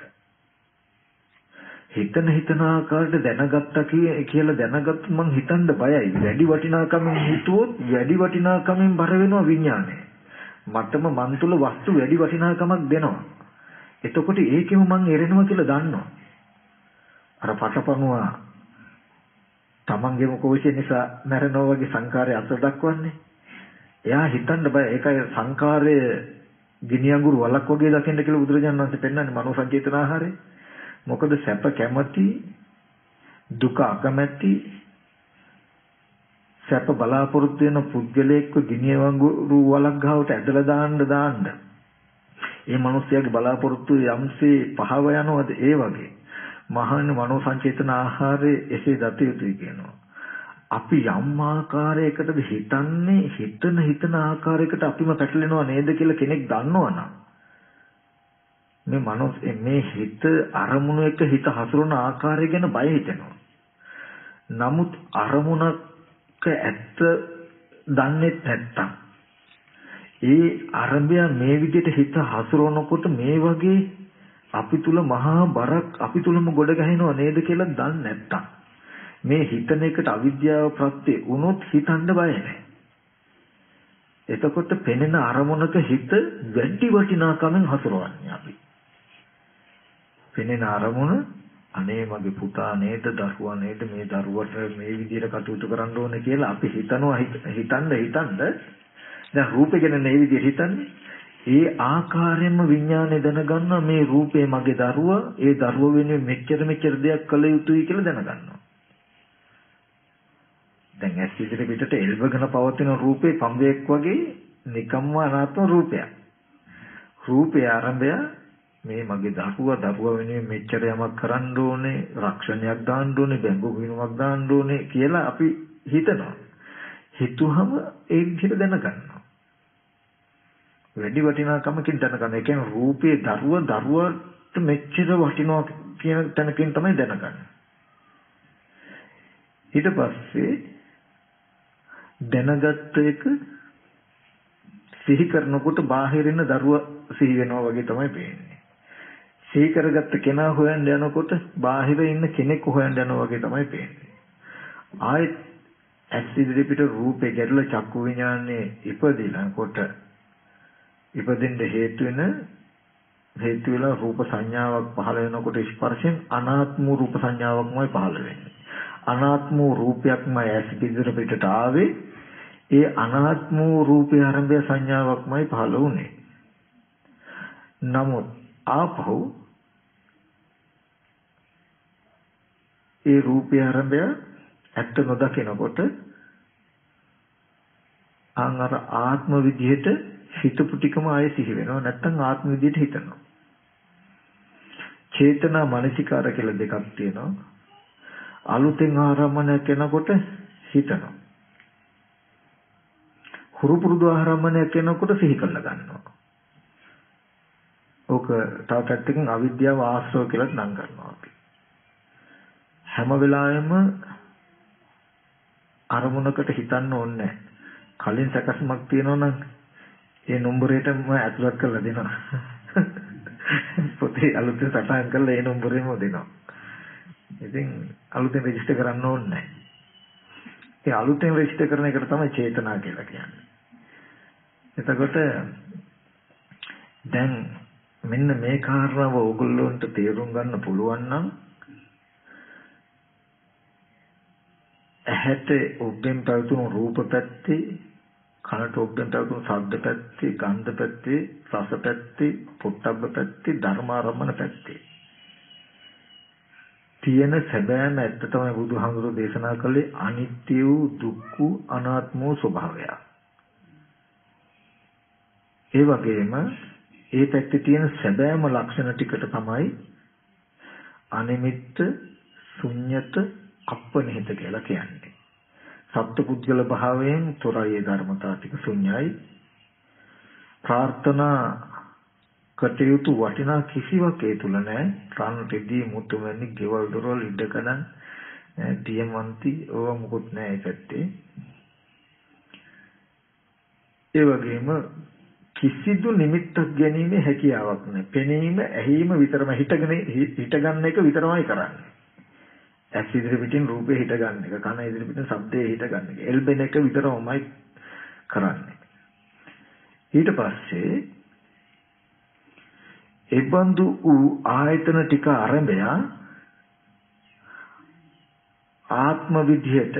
හිතන ආකාරයට දැනගත්තා කියලා දැනගත්තොත් මං හිතන්න බයයි. වැඩි වටිනාකමින් හිතුවොත් වැඩි වටිනාකමින් බර වෙනවා විඥානය. මටම මන් තුල වස්තු වැඩි වටිනාකමක් දෙනවා. එතකොට ඒකෙම මං එරෙනවා කියලා දන්නවා. අර පටපණුවා තමන්ගේම කෝෂය නිසා මැරෙනවා වගේ සංකාරය අත දක්වන්නේ. එයා හිතන්න බය. ඒකයි සංකාරය ගිනි අඟුරු වලක් වගේ දකින්න කියලා බුදුරජාණන් වහන්සේ පෙන්නන්නේ මනෝ සංචේතන ආහාරය. මොකද සැප කැමැති දුක අකමැති සැප බලාපොරොත්තු වෙන පුද්ගලයෙක්ව ගිනි අඟුරු වලක් ගාවට ඇදලා දාන්න ඒ මිනිස්යාගේ බලාපොරොත්තු යම්සේ පහව යනවාද ඒ වගේ මහාන මනෝ සංචේතන ආහාරය එසේ දත යුතුයි කියනවා. අපි යම් ආකාරයකටද හිතන්නේ හිතන ආකාරයකට අපිම පැටලෙනව නේද කියලා කෙනෙක් දන්නවනම් මේ හිත අරමුණු එක හිත හසුරන ආකාරය ගැන බය හිතෙනවා. නමුත් අරමුණක ඇත්ත දන්නේ නැත්තම් ඒ අරබය මේ විදිහට හිත හසුරනකොට මේ වගේ අපි තුල මහා බරක් අපි තුලම ගොඩ ගහනව නේද කියලා දන්නේ නැත්තම් මේ හිතන එකට අවිද්‍යාව ප්‍රත්‍ය වුණොත් හිතන්න බය නැහැ. එතකොට පෙනෙන අරමුණක හිත වැඩි වටිනාකමෙන් හසුරවන්නේ අපි. පෙනෙන අරමුණ අනේ මගේ පුතා නේද දරුවා නේද මේ දරුවට මේ විදිහට කටයුතු කරන්න ඕනේ කියලා අපි හිතනවා හිතන්න දැන් රූපේ ගැන මේ විදිහට හිතන්නේ ඒ ආකාරයෙන්ම විඥානය දැනගන්නවා මේ රූපේ මගේ දරුවා ඒ දරුවා වෙනුවෙන් මෙච්චර දෙයක් කළ යුතුයි කියලා දැනගන්නවා. දැන් ඇස් ඉදිරි පිටට එල්බගෙන පවතින රූපේ පම්බයක් වගේ නිකම්ම අනාත්ම රූපයක්. රූපේ ආරම්භය මේ මගේ දරුවා වෙනුවෙන් මෙච්චර යමක් කරන්න ඕනේ රක්ෂණයක් දාන්න ඕනේ බැංකු ගිණුමක් දාන්න ඕනේ කියලා අපි හිතනවා. හිතුවම ඒ විදිහට දැනගන්නවා. වැඩි වටිනාකමකින් දැනගන්න. ඒ කියන්නේ රූපේ දරුවට මෙච්චර වටිනවා කියන තැනකින් තමයි දැනගන්නේ. ඊට පස්සේ දැනගත්ත එක සිහි කරනකොට බාහිරින් දරුවා සිහි වෙනවා වගේ තමයි පේන්නේ. සිහි කරගත්ත කෙනා හොයන්න යනකොට බාහිර ඉන්න කෙනෙක් හොයන්න යනවා වගේ තමයි පේන්නේ. ආයෙත් ඇස් ඉදිරි පිට රූපේ ගැටල චක්කු විඥානේ ඉපදිනකොට ඉපදෙන්න හේතු වෙලා රූප සංඥාවක් පහළ වෙනකොට ස්පර්ශයෙන් අනාත්ම රූප සංඥාවක්මයි පහළ වෙන්නේ. අනාත්ම රූපයක්මයි ඇස් ඉදිරි පිටට ආවේ. ඒ අනාත්ම රූපේ ආරම්භය සංඥාවක්මයි පහළ වුනේ. නමුත් ආපහු ඒ රූපේ ආරම්භය ඇත්ත නොදකිනකොට අර ආත්ම විදිහට හිතපු ටිකම ආයෙ සිහි වෙනවා. නැත්නම් ආත්ම විදිහට හිතනවා. චේතනා මනසිකාර කියලා දෙකක් තියෙනවා. අලුතෙන් ආරම්භණයක් වෙනකොට හිතනවා. හුරු පුරුදු ආරම්භණයක් වෙනකොට සිහි කරලා ගන්නවා. ඕක තව පැත්තකින් අවිද්‍යාව ආශ්‍රව කියලා නම් කරනවා අපි. හැම වෙලාවෙම අරමුණකට හිතන්න ඕනේ. කලින් සැකස්මක් තියෙනවා නම් ඒ නම්බරේටම ඇතුළත් කරලා දෙනවා. පොතේ අලුතෙන් සටහන් කරලා ඒ නම්බරේම දෙනවා. ඉතින් අලුතෙන් රෙජිස්ටර් කරන්න ඕනේ නැහැ. ඒ අලුතෙන් රෙජිස්ටර් කරන එකට තමයි චේතනා කියලා කියන්නේ. එතකොට දැන් මෙන්න මේ කාරණාව ඕගොල්ලන්ට තේරුම් ගන්න පුළුවන් නම් ඇහැට ඔබෙන් පැවතුණු රූප පැත්තේ කනට ඔබෙන් පැවතුණු ශබ්ද පැත්තේ ගන්ධ පැත්තේ රස පැත්තේ පොට්ටබ්බ පැත්තේ ධර්මාරම්මන පැත්තේ තියෙන සැබෑම ඇත්ත තමයි බුදුහාමුදුරෝ දේශනා කළේ අනිත්‍ය වූ දුක්ඛ අනාත්ම වූ ස්වභාවය. ඒ වගේම ඒ පැත්තේ තියෙන සැබෑම ලක්ෂණ ටිකට තමයි අනිමිත්ත ශුන්්‍යත අප්පනිහිත කියලා කියන්නේ. සත්පුද්ගල භාවයෙන් තොරයි ධර්මතා ටික ශුන්‍යයි. ප්‍රාර්ථනා කටයුතු වටිනා කිසිවක් ඒ තුල නැහැ. රාණ රෙදි මුතුමැණි ගෙවල් දොරවල් ඉඩකඩම් දියමන්ති ඕව මොකුත් නැහැ ඒ පැත්තේ. ඒ වගේම කිසිදු නිමිත්තක් ගැනීමේ හැකියාවක් නැහැ. පෙනීම, ඇහිීම විතරම හිටගන්න එක විතරමයි කරන්නේ. ඇස් ඉදිරි පිටින් රූපේ හිටගන්න එක, කන ඉදිරි පිටින් ශබ්දේ හිටගන්න එක, එල්බෙන එක විතරමයි කරන්නේ. ඊට පස්සේ එබඳු වූ ආයතන ටික ආරම්භය ආත්ම විදියට,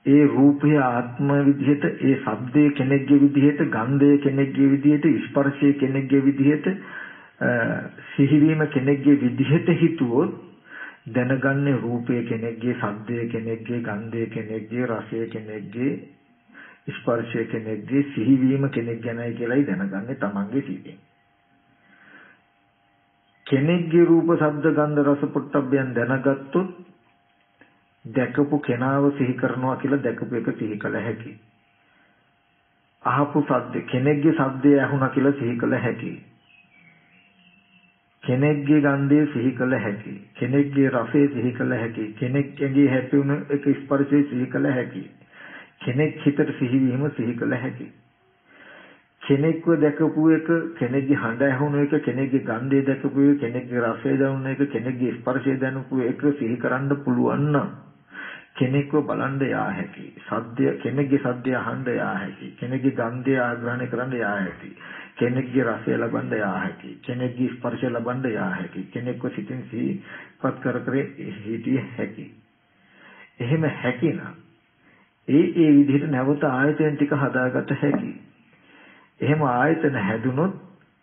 ඒ රූපය ආත්ම විදියට, ඒ ශබ්දයේ කෙනෙක්ගේ විදියට, ගන්ධය කෙනෙක්ගේ විදියට, ස්පර්ශය කෙනෙක්ගේ විදියට, සිහිවීම කෙනෙක්ගේ විදියට හිතුවොත් දැනගන්නේ රූපය කෙනෙක්ගේ, ශබ්දය කෙනෙක්ගේ, ගන්ධය කෙනෙක්ගේ, රසය කෙනෙක්ගේ, ස්පර්ශය කෙනෙක්ගේ, සිහිවීම කෙනෙක් ගැනයි කියලායි දැනගන්නේ තමන්ගේ සිහියෙන්. කෙනෙක්ගේ රූප, ශබ්ද, ගන්ධ, රස, පොට්ටබ්බයන් දැනගත්තොත් දැකපු කෙනාව සිහි කරනවා කියලා දැකපු එක සිහි කළ හැකියි. අහපු ශබ්ද කෙනෙක්ගේ ශබ්දය ඇහුණා කියලා සිහි කළ හැකියි. කෙනෙක්ගේ ගන්ධය සිහි කළ හැකියි. කෙනෙක්ගේ රසය සිහි කළ හැකියි. කෙනෙක්ගේ හැපෙන එක ස්පර්ශය සිහි කළ හැකියි. කෙනෙක් හිතට සිහිවීම සිහි කළ හැකියි. කෙනෙක්ව දැකපු එක, කෙනෙක්ගේ හඬ ඇහුණු එක, කෙනෙක්ගේ ගන්ධය දැකපු එක, කෙනෙක්ගේ රසය දැනුණු එක, කෙනෙක්ගේ ස්පර්ශය දැනපු එක සිහි කරන්න පුළුවන් නම් කෙනෙක්ව බලන්න යා හැකියි. සද්දය කෙනෙක්ගේ සද්දය අහන්න යා හැකියි. කෙනෙක්ගේ ගන්ධය ආග්‍රහණය කරන්න යා හැකියි. කෙනෙක්ගේ රසය ලබන්න යා හැකියි. කෙනෙක්ගේ ස්පර්ශය ලබන්න යා හැකියි. කෙනෙක්ව සිතින් සිහිපත් කර හිටිය හැකියි. එහෙම හැකිනම් ඒ විදිහට නැවත ආයතන ටික හදාගත හැකියි. එහෙම ආයතන හැදුනොත්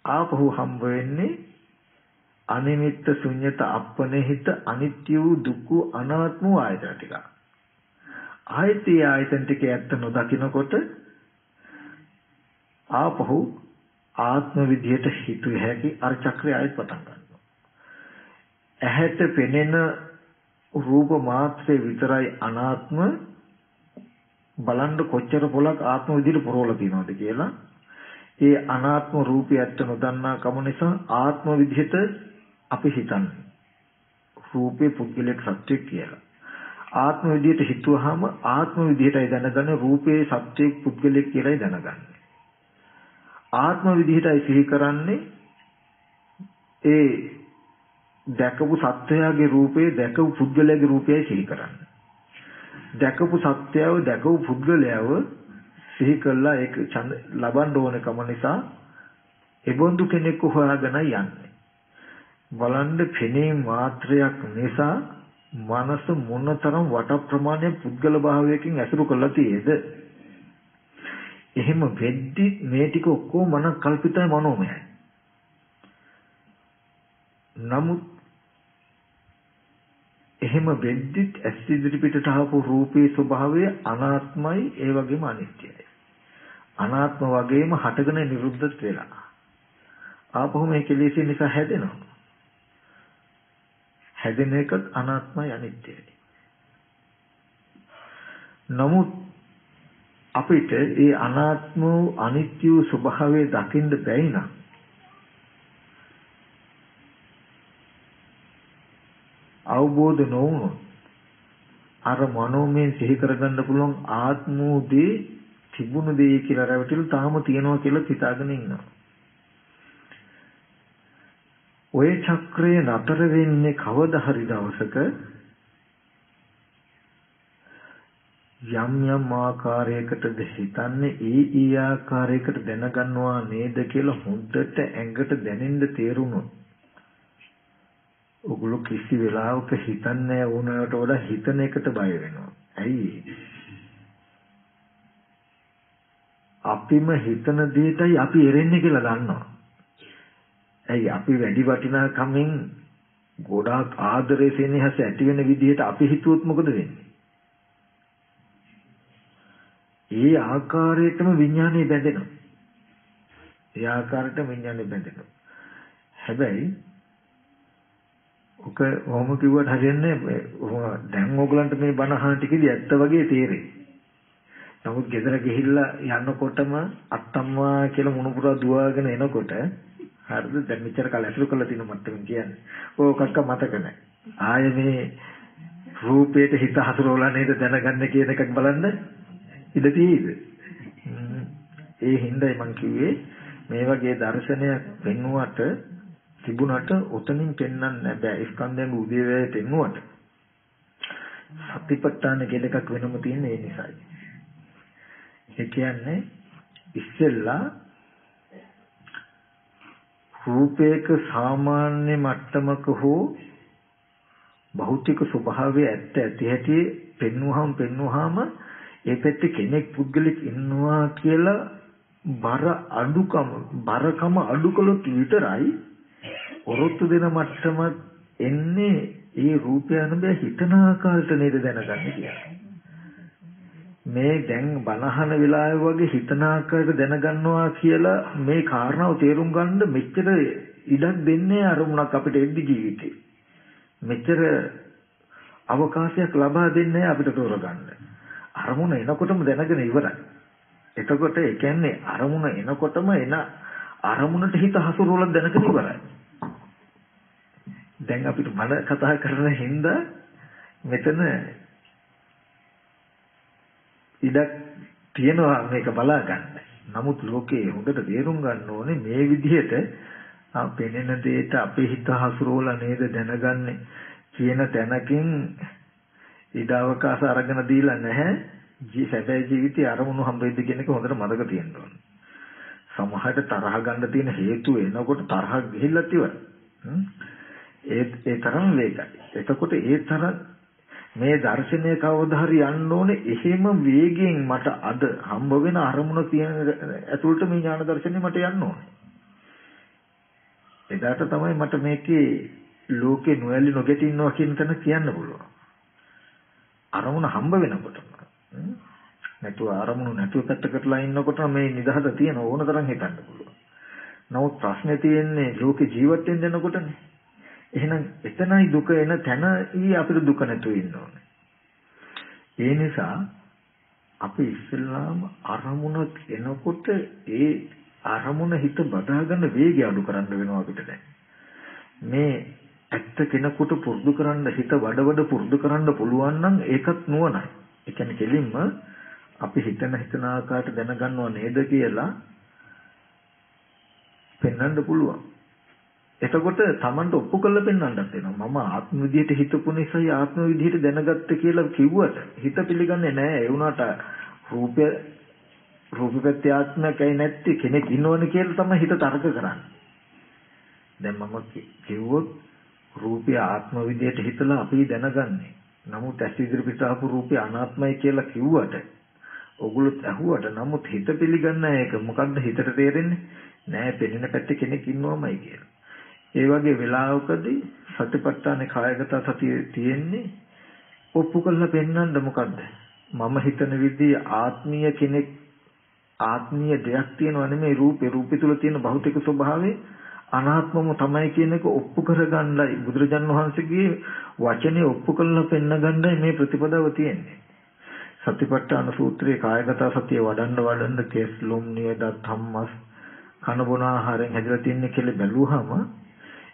ආපහු හම්බ වෙන්නේ අනිමිත්ත ශුන්්‍යත අප්පනෙහිත අනිත්‍ය වූ දුක්ඛ අනාත්ම වූ ආයතන ටික. ආයතන ටික ඇත්ත නොදකින්නකොට ආපහු ආත්ම විදියට හිතුවේ හැකි අර චක්‍රය ආයෙත් පටන් ගන්නවා. ඇහැට පෙනෙන රූප මාත්‍රේ විතරයි අනාත්ම. බලන්න කොච්චර පොලක් ආත්ම විදියට පුරවලා තියෙනවද කියලා. ඒ අනාත්ම රූපය ඇත්ත නොදන්නා කම නිසා ආත්ම විදිහට අපි හිතන්නේ රූපේ පුද්ගලික සත්‍යයක් කියලා. ආත්ම විදිහට හිතුවාම ආත්ම විදිහටයි දැනගන්නේ, රූපේ සත්‍යයක් පුද්ගලික කියලායි දැනගන්නේ. ආත්ම විදිහටයි සිහි කරන්නේ ඒ දැකපු සත්‍යයේ රූපේ, දැකපු පුද්ගලයාගේ රූපයයි සිහි කරන්නේ. දැකපු සත්‍යව, දැකපු පුද්ගලයාව සිහි කළා ඒක ලබන්න ඕන කම නිසා එබඳු කෙනෙක් හොයාගෙන යන්නේ. බලන්න පෙනේ මාත්‍රයක් නිසා මනස මොනතරම් වට ප්‍රමාණයක් පුද්ගල භාවයකින් ඇසුරු කරලා තියෙද? එහෙම වෙද්දි මේ ටික ඔක්කොම මන කල්පිතයි, මනෝමයයි. නමුත් එහෙම වෙද්දිත් ඇස් ඉදිරි පිටට ආපු රූපේ ස්වභාවය අනාත්මයි, ඒ වගේම අනිත්‍යයි. අනාත්ම වගේම හටගෙන නිරුද්ධත් වෙලා. ආපහු මේ කෙලෙස් නිසා හැදෙනවා. හැදෙන එකත් අනාත්මයි, අනිත්‍යයි. නමුත් අපිට ඒ අනාත්ම අනිත්‍ය ස්වභාවය දකින්න බැයි නම් අවබෝධ නොවුනොත් අර මනෝමය සිහි කරගන්න පුළුවන් ආත්මෝදී තිබුණු දේ කියලා රැවටිලා තාම තියනවා කියලා හිතාගෙන ඉන්නවා. ඔය චක්‍රය නතර වෙන්නේ කවදා හරි දවසක යම් යම් ආකාරයකටද හිතන්නේ ඒ ආකාරයකට දැනගන්නවා නේද කියලා හොඳට ඇඟට දැනෙන්න තේරුණොත් ඔගොල්ලෝ කිසි වෙලාවක හිතන්නේ ඕනෑවට වඩා හිතන එකට බය වෙනවා. ඇයි? අපිම හිතන දෙයටයි අපි එරෙන්නේ කියලා දන්නවා. ඇයි අපි වැඩි වටිනාකමින් ගොඩාක් ආදරේ සෙනෙහස ඇති වෙන විදිහට අපි හිතුවොත් මොකද වෙන්නේ? ඒ ආකාරයටම විඥානය බැඳෙනවා. ඒ ආකාරයට විඥානය බැඳෙනවා. හැබැයි ඔක වොම කිව්වට හරියන්නේ දැන් ඕගලන්ට මේ බණ අහන ටිකදී ඇත්ත වගේ තේරෙයි. නමුත් ගෙදර ගිහිල්ලා යනකොටම අත්තම්මා කියලා මුණුපුරා දුවාගෙන එනකොට හරිද දැන් මෙච්චර කාල ඇසුරු කරලා තියෙන මට්ටමින් කියන්නේ. ඔය කක්ක මතක නැහැ. ආයේ මේ රූපයට හිත හසුරවලා නේද දැනගන්නේ කියන එකක් බලන්න ඉඩ තියෙයිද? ඒ හින්දායි මං කිව්වේ මේ වගේ දර්ශනයක් පෙන්වුවට තිබුණට උතනින් පෙන්වන්න බෑ. ස්කන්ධයන්ගේ උදේවැය පෙන්වුවට සතිපට්ඨාන කියලා එකක් වෙනම තියෙන ඒ නිසායි. ඒ කියන්නේ ඉස්සෙල්ලා රූපයක සාමාන්‍ය මට්ටමක හෝ භෞතික ස්වභාවය ඇත්ත ඇති හැටි පෙන්වුවාම ඒ පැත්තේ කෙනෙක් පුද්ගලෙක් ඉන්නවා කියලා බරකම අඩු කළොත් විතරයි ඔරොත්තු දෙන මට්ටම එන්නේ. ඒ රූපය අනුබය හිතන ආකාරයට නේද දැනගන්නේ කියලා. මේ දැන් බනහන වෙලාවේ වගේ හිතන ආකාරයට දැනගන්නවා කියලා මේ කාරණාව තේරුම් ගන්න මෙච්චර ඉඩක් දෙන්නේ අරමුණක් අපිට එද්දි ජීවිතේ. මෙච්චර අවකාශයක් ලබා දෙන්නේ අපිට තෝරගන්න. අරමුණ එනකොටම දැනගෙන ඉවරයි. එතකොට ඒ කියන්නේ අරමුණ එනකොටම එන අරමුණට හිත හසුරුවලා දැනගෙන ඉවරයි. දැන් අපිට මන කතා කරන හින්දා මෙතන ඉඩක් තියෙනවා මේක බලා ගන්න. නමුත් ලෝකයේ හොඳට තේරුම් ගන්න ඕනේ මේ විදිහට පෙනෙන දෙයට අපේ හිත හසුරුවලා නේද දැනගන්නේ කියන තැනකින් ඉඩ අවකාශ අරගෙන දීලා නැහැ. සැබෑ ජීවිතයේ අරමුණු හම්බෙද්දී කියන එක හොඳට මතක තියෙන්න ඕනේ. සමහරට තරහ ගන්න තියෙන හේතු එනකොට තරහ ගිහිල්ලත් ඉවරයි. ඒ තරම් වේගයි. එතකොට ඒ තරම් මේ දර්ශනය කවදා හරි යන්න ඕනේ. එහෙම වේගයෙන් මට අද හම්බ වෙන අරමුණ තියෙන ඇතුළට මේ ඥාන දර්ශනය මට යන්න ඕනේ. එදාට තමයි මට මේකේ ලෝකේ නොඇලි නොගැටි ඉන්නවා කියන තැන කියන්න පුළුවන්. අරමුණ හම්බ වෙනකොටම නැතුව අරමුණු නැතුව පැත්තකටලා ඉන්නකොට මේ නිදහස තියෙන ඕන තරම් හිතන්න පුළුවන්. නමුත් ප්‍රශ්නේ තියෙන්නේ ලෝකේ ජීවත් වෙන්න යනකොටනේ. එහෙනම් එතනයි දුක එන තැන අපිට දුක නැතුව ඉන්න ඕනේ. ඒ නිසා අපි ඉස්සෙල්ලාම අරමුණ එනකොට ඒ අරමුණ හිත බදාගන්න වේගය අඩු කරන්න වෙනවා අපිට දැන්. මේ ඇත්ත කෙනෙකුට පුරුදු කරන්න හිත වඩ පුරුදු කරන්න පුළුවන් නම් ඒකත් නුවණයි. ඒ කියන්නේ කෙලින්ම අපි හිතන ආකාරයට දැනගන්නව නේද කියලා පෙන්වන්න පුළුවන්. එතකොට Tamanට ඔප්පු කරලා පෙන්වන්නත් වෙනවා. මම ආත්ම විදියට හිතපු නිසායි ආත්ම විදියට දැනගත්තේ කියලා කිව්වට හිත පිළිගන්නේ නැහැ. ඒ වුණාට රූපපත්‍ය ආත්මකයි නැති කෙනෙක් ඉන්නවනේ කියලා තමයි හිත තර්ක කරන්නේ. දැන් මම කිව්වොත් රූපය ආත්ම විදියට හිතලා අපි දැනගන්නේ. නමුත් ඇස් ඉදිරියට ආපු රූපය අනාත්මයි කියලා කිව්වට ඔගොල්ලෝ ඇහුවට නමුත් හිත පිළිගන්නේ ඒක. මොකද්ද හිතට තේරෙන්නේ? නෑ පෙනෙන පැත්තේ කෙනෙක් ඉන්නවමයි කියලා. ඒ වගේ වෙලාවකදී සතිපට්ඨානේ කායගත සතිය තියෙන්නේ ඔප්පු කරලා පෙන්වන්න මොකද්ද? මම හිතන විදිහේ ආත්මීය කෙනෙක් ආත්මීය දෙයක් තියෙනව නෙමෙයි රූපේ තුල තියෙන භෞතික ස්වභාවය අනාත්මම තමයි කියන එක ඔප්පු කරගන්නයි බුදුරජාණන් වහන්සේගේ වචනේ ඔප්පු කරලා පෙන්නගන්නයි මේ ප්‍රතිපදාව තියෙන්නේ. සතිපට්ඨාන සූත්‍රයේ කායගත සතිය වඩන්න කේස්ලොම් නියදත් ධම්මස් කන බොන ආහාරයෙන් හැදලා තියෙන්නේ කියලා බැලුවාම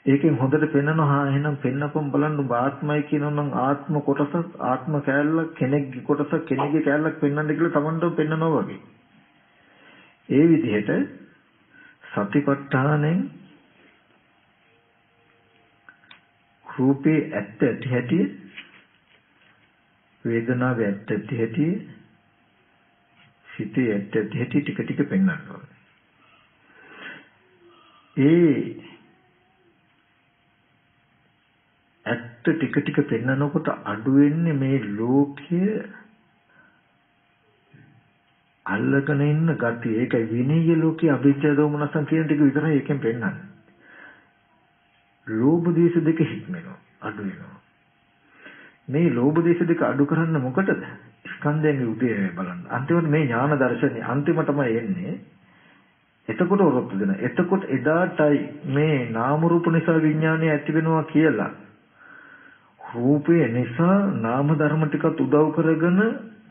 ඒකෙන් හොඳට පෙන්නනවා. එහෙනම් පෙන්නපම් බලන්න ඔබ ආත්මයි කියනනම් ආත්ම කොටසක් ආත්ම කැලලක් කෙනෙක්ගේ කොටසක් කෙනෙක්ගේ කැලලක් පෙන්වන්න කියලා Tamanට පෙන්නනවා වගේ. ඒ විදිහට සතිපට්ඨානෙන් රූපේ ඇත්ත ඇති හැටි වේදනාවේ ඇත්ත ඇති හැටි සිතේ ඇත්ත ඇති හැටි ටික ටික පෙන්වනවා. ඒ ඇත්ත ටික ටික පෙන්නකොට අඩු වෙන්නේ මේ ලෝකයේ අල්ලගෙන ඉන්න gati. ඒකයි විනීය ලෝකයේ අවිද්‍යාව දෝමනසන් කියන ටික විතරයි එකෙන් පෙන්නන්නේ. ලෝභ දේශ දෙක හික්මෙනවා අඩු වෙනවා. මේ ලෝභ දේශ දෙක අඩු කරන්න මොකටද? ස්කන්ධයන්ගේ උදේ බලන්න. අන්තිමට මේ ඥාන දර්ශනේ අන්තිමටම එන්නේ. එතකොට ඔරොත්තු දෙන. එතකොට එදාටයි මේ නාම රූප නිසා විඥානය ඇති වෙනවා කියලා. රූපය නිසා නාම ධර්ම ටිකත් උදව් කරගෙන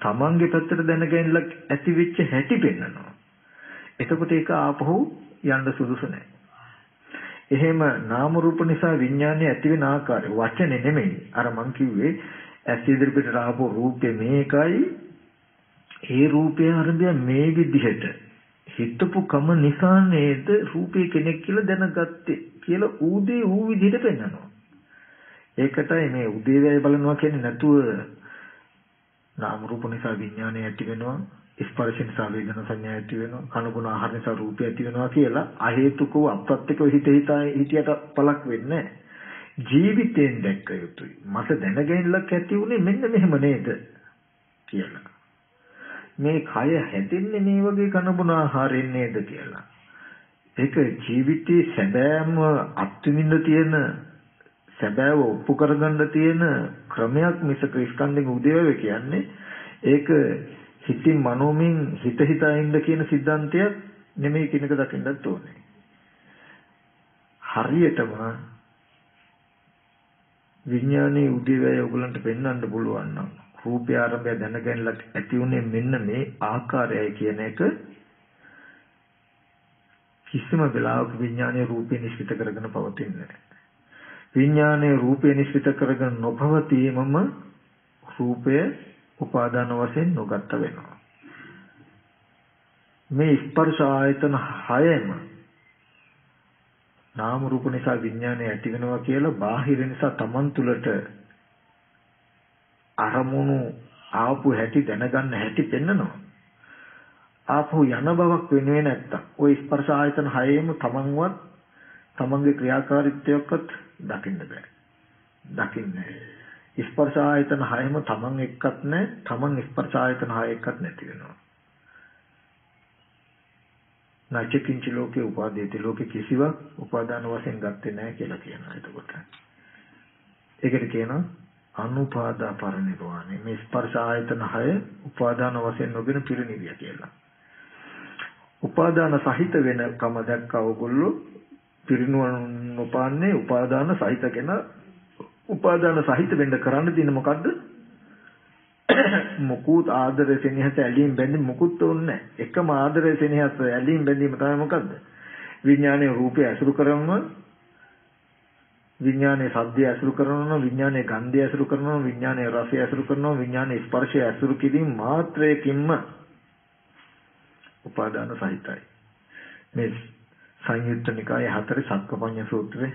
තමන්ගේ පැත්තට දැනගැනලා ඇති වෙච්ච හැටි පෙන්නනවා. එතකොට ඒක ආපහු යන්න සුදුසු නැහැ. එහෙම නාම රූප නිසා විඥානය ඇති වෙන ආකාරය වචනේ නෙමෙයි. අර මං කිව්වේ ඇස් ඉදිරියට ආපු රූපේ මේකයි. ඒ රූපය අරඹය මේ විදිහට හිතපු කම නිසා නේද රූපේ කෙනෙක් කියලා දැනගත්තේ කියලා ඌදී ඌ විදිහට පෙන්නනවා. ඒකටයි මේ උදේවැය බලනවා කියන්නේ නැතුව නාම රූප නිසා විඥානය ඇති වෙනවා, ස්පර්ශ නිසා වේදනා සංඥා ඇති වෙනවා, කනගුණ ආහාර නිසා රූපය ඇති වෙනවා කියලා අහේතුකව අප්‍රත්‍යකව හිතියට පළක් වෙන්නේ නැහැ. ජීවිතයෙන් දැක්ක යුතුයි. මට දැනගැනලක් ඇති උනේ මෙන්න මෙහෙම නේද කියලා. මේ කය හැදෙන්නේ මේ වගේ කනබුන ආහාරයෙන් නේද කියලා. ඒක ජීවිතයේ සැබෑම අත්විඳින්න තියෙන සැබෑව ඔප්පු කරගන්න තියෙන ක්‍රමයක් මිසක ස්කන්ධෙක උදේවැය කියන්නේ ඒක හිතින් මනෝමින් හිත හිතා ඉන්න කියන સિદ્ધාන්තයක් නෙමෙයි කියන එක දකින්නත් ඕනේ. හරියටම විඥානයේ උදේවැය ඔයගලන්ට පෙන්වන්න පුළුවන් නම් රූපය ආරම්භය දැනගැනලා ඇති උනේ මෙන්න මේ ආකාරයයි කියන එක කිසිම වෙලාවක විඥානයේ රූපේ නිශ්චිත කරගෙන පවතින්නේ නැහැ. විඥානයේ රූපේ නිශ්චිත කරගෙන නොපවතීමම රූපය උපාදාන වශයෙන් නොගත වෙනවා. මේ ස්පර්ශ ආයතන 6ම නාම රූප නිසා විඥානය ඇති වෙනවා කියලා බාහිර නිසා Taman තුලට අරමුණු ආපු හැටි දැනගන්න හැටි පෙන්නනවා. ආපහු යන බවක් වෙන්නේ නැත්තම් ওই ස්පර්ශ ආයතන 6ෙම Tamanවත් Tamanගේ ක්‍රියාකාරීත්වයක්වත් දකින්න බෑ. දකින්නේ ස්පර්ශ ආයතන 6ෙම Taman එක්කත් නැහැ. Taman ස්පර්ශ ආයතන 6 එක්කත් නැති වෙනවා. නැචකින්ච ලෝකේ උපාදීති ලෝකේ කිසිවක් උපාදාන වශයෙන් ගත්තේ නැහැ කියලා කියනවා. එතකොට ඒකට කියනවා අනුපාදා පරිනිර්වාණය. මේ ස්පර්ශ ආයතන 6 උපාදාන වශයෙන් නොගෙන පිරිනිවිය කියලා. උපාදාන සහිත වෙන කම දැක්කා ඕගොල්ලෝ පිරිනුවන නොපාන්නේ උපාදාන සහිතගෙන උපාදාන සහිත වෙන්න කරන්න තියෙන මොකද්ද? මුකුත් ආදරය සෙනෙහස ඇලීම් බැඳීම් මුකුත් ඕනේ නැහැ. එකම ආදරය සෙනෙහස ඇලීම් බැඳීම තමයි මොකද්ද? විඥානයේ රූපය ඇසුරු කරනවා, විඥානයේ ශබ්දය ඇසුරු කරනවා, විඥානයේ ගන්ධය ඇසුරු කරනවා, විඥානයේ රසය ඇසුරු කරනවා, විඥානයේ ස්පර්ශය ඇසුරු කිරීම මාත්‍රයකින්ම උපාදාන සහිතයි. මේ සංයුත්ත නිකායේ 4 සක්කපඤ්ඤ සූත්‍රේ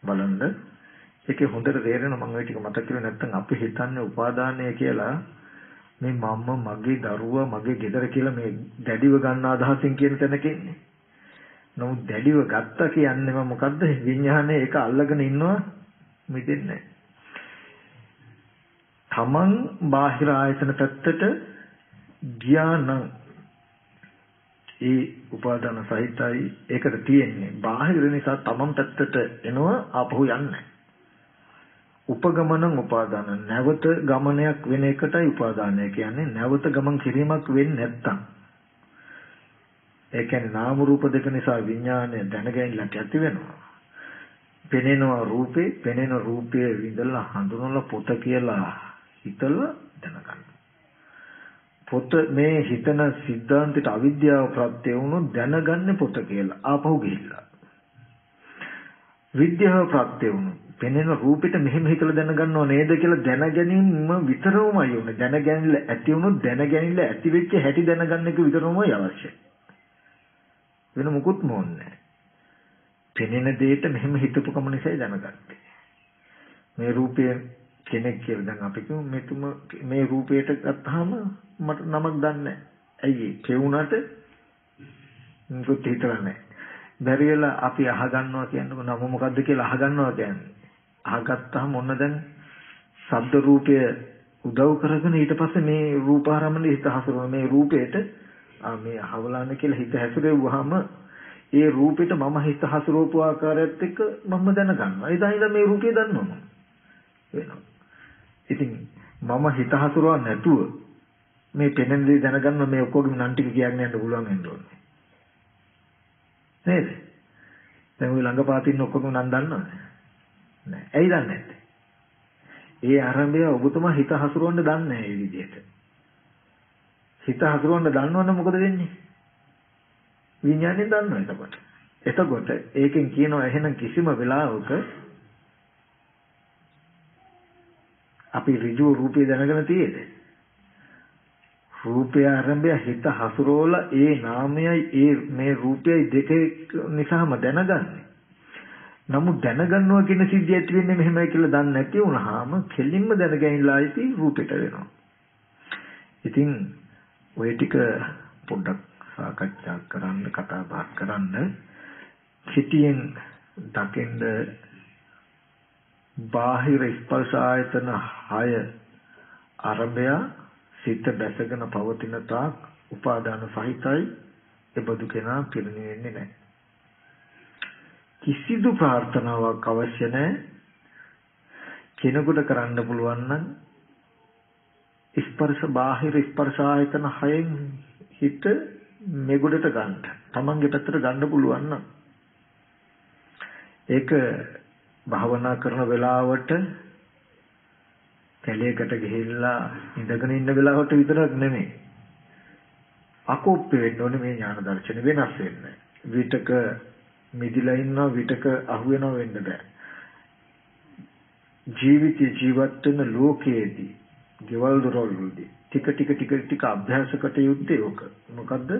බලන්න. ඒකේ හොඳට තේරෙනවා මම ওই ටික මතක කරුවේ නැත්නම් අපි හිතන්නේ උපාදානය කියලා මේ මම මගේ දරුවා මගේ ගෙදර කියලා මේ දැඩිව ගන්න අදහසින් කියන තැනක ඉන්නේ. නමුත් දැඩිව ගත්තා කියන්නේ මොකද්ද? විඥානේ ඒක අල්ලගෙන ඉන්නවා මිදෙන්නේ නැහැ. තමන් බාහිර ආයතන පැත්තට ධානං ඒ උපාදාන සහිතයි ඒකට තියෙන්නේ. බාහිර නිසා තමන් පැත්තට එනවා ආපහු යන්නේ. උපගමනං උපාදාන නැවත ගමනයක් වෙන එකටයි උපාදානය කියන්නේ. නැවත ගමන් කිරීමක් වෙන්නේ නැත්තම් ඒ කියන්නේ නාම රූප දෙක නිසා විඥානය දැනගැනීමක් ඇති වෙනවා. පෙනෙනවා රූපේ, පෙනෙන රූපයේ විඳලා හඳුනලා පොත කියලා හිතලා දැනගන්න. පොත මේ හිතන සිද්ධාන්තයට අවිද්‍යාව ප්‍රත්‍ය වුණොත් දැනගන්නේ පොත කියලා. ආපහු ගිහිල්ලා. විද්‍යාව ප්‍රත්‍ය වුණොත් පෙනෙන රූපෙට මෙහෙම හිතලා දැනගන්නව නේද කියලා දැනගැනීම විතරමයි ඕනේ. දැනගැනිල්ල ඇති වුණොත් දැනගැනිල්ල ඇති වෙච්ච හැටි දැනගන්න එක විතරමයි අවශ්‍යයි. වෙන මොකුත් ඕනේ. පෙනෙන දෙයට මෙහෙම හිතපු කම නිසායි දැනගත්තේ. මේ රූපය කෙනෙක් කියලා දැන් අපි කියමු මෙතුම මේ රූපයට ගත්තාම මට නමක් දන්නේ නැහැ. ඇයි ඒ කෙවුනට මොකද හිතලා නැහැ. බැරි වෙලා අපි අහගන්නවා කියන්නේ නම මොකද්ද කියලා අහගන්නවා කියන්නේ. අහගත්තාම ඔන්න දැන් ශබ්ද රූපය උදව් කරගෙන ඊට පස්සේ මේ රූපාරම්මනේ හිත හසුරන මේ රූපේට මේ අහවලාන කියලා හිත හැසිරෙව්වහම ඒ රූපෙට මම හිත හසුරවපු ආකාරයත් එක්ක මම දැනගන්නවා. ඒ දැනලා මේ රූපය දන්නවා වෙනවා. ඉතින් මම හිත හසුරව නැතුව මේ පෙනෙන දේ දැනගන්න මේ ඔක්කොගෙම නම් ටික කියන්නේ යන්න පුළුවන් වෙන්න ඕනේ. නේද? දැන් ඔය ළඟපාත ඉන්න ඔක්කොම නම් දන්නවද? නෑ. ඇයි දන්නේ නැත්තේ? ඒ ආරම්භය ඔබතුමා හිත හසුරවන්න දන්නේ නැහැ මේ විදිහට. හිත හසුරවන්න දන්නවනම් මොකද වෙන්නේ? විඥාණයෙන් දන්නවා එතකොට. එතකොට ඒකෙන් කියනවා එහෙනම් කිසිම වෙලාවක අපි ඍජු රූපය දැනගෙන තියෙන්නේ. රූපය ආරම්භය හිත හසුරවලා ඒ නාමයයි ඒ මේ රූපයයි දෙක නිසාම දැනගන්නේ. නමුත් දැනගන්නවා කියන සිද්ධිය ඇති වෙන්නේ මෙහෙමයි කියලා දන්නේ නැති වුණාම කෙලින්ම දැනගැනිලා ඉති රූපෙට වෙනවා. ඉතින් ඔය ටික පොඩ්ඩක් සාකච්ඡා කරන්න කතා බහ කරන්න සිටියෙන් දකින්න බාහිර ස්පර්ශ ආයතන 6 ආරම්භය සිත දැසගෙන පවතින තාක් උපාදාන සහිතයි එබඳු කෙනා පිරිනිවෙන්නේ නැහැ. කිසිදු ප්‍රාර්ථනාවක් අවශ්‍ය නැහැ. කෙනෙකුට කරන්න පුළුවන් නම් ස්පර්ශ බාහිර ස්පර්ශ ආයතන 6න් හිත මෙගොඩට ගන්න. තමන්ගේ පැත්තට ගන්න පුළුවන් නම් ඒක භාවනා කරන වෙලාවට කැලේකට ගිහිල්ලා ඉඳගෙන ඉන්න වෙලාවට විතරක් නෙමෙයි. අකෝප්ප වෙන්න ඕනේ මේ ඥාන දර්ශන වෙනස් වෙන්නේ. විතක මිදිලා ඉන්නවා විතක අහු වෙනව වෙන්න බෑ. ජීවිත වෙන ලෝකයේදී ගෙවල් දොරවල්වලදී ටික අභ්‍යාසකට යුත්තේ ඕක. මොකද්ද?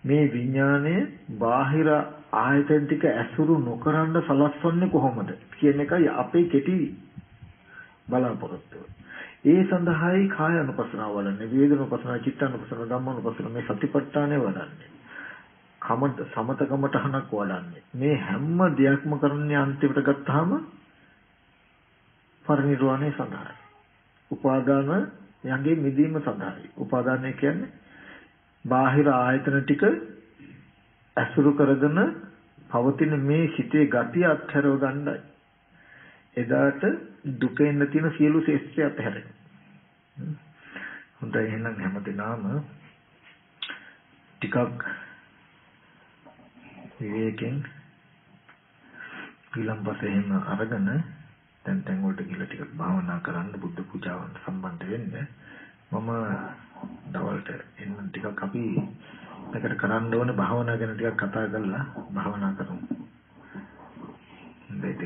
මේ විඥානය බාහිර ආයතන ටික ඇසුරු නොකරන සලස්වන්නේ කොහොමද කියන එකයි අපේ කෙටි බලාපොරොත්තුව. ඒ සඳහායි කාය අනුපස්සනාව වඩන්නේ, වේදනානුපස්සනාව, චිත්තානුපස්සනාව, ධම්මානුපස්සනාව මේ සතිපට්ඨානය වඩන්නේ. සමතකමටහනක් වඩන්නේ. මේ හැම දෙයක්ම කරන්නේ අන්තිමට ගත්තාම පරිනිර්වාණය සඳහායි. උපාදාන යගේ මිදීම සඳහායි. උපාදානය කියන්නේ බාහිර ආයතන ටික ඇසුරු කරගෙන පවතින මේ සිතේ ගතිය අත්හැරව ගන්නයි. එදාට දුකෙන් තියෙන සියලු ශේෂ්ත්‍රය අත්හැරෙනවා. හොඳයි එහෙනම් හැමදෙනාම ටිකක් විවේකයෙන් ඊළඟට එහෙම අරගෙන තැන් වලට ගිහලා ටිකක් භාවනා කරන්න බුද්ධ පූජාවට සම්බන්ධ වෙන්න. මම දවල්ට එන්න ටිකක් අපි මේකට කරන්න ඕනේ භාවනා ගැන ටිකක් කතා කරලා භාවනා කරමු. දෙයිද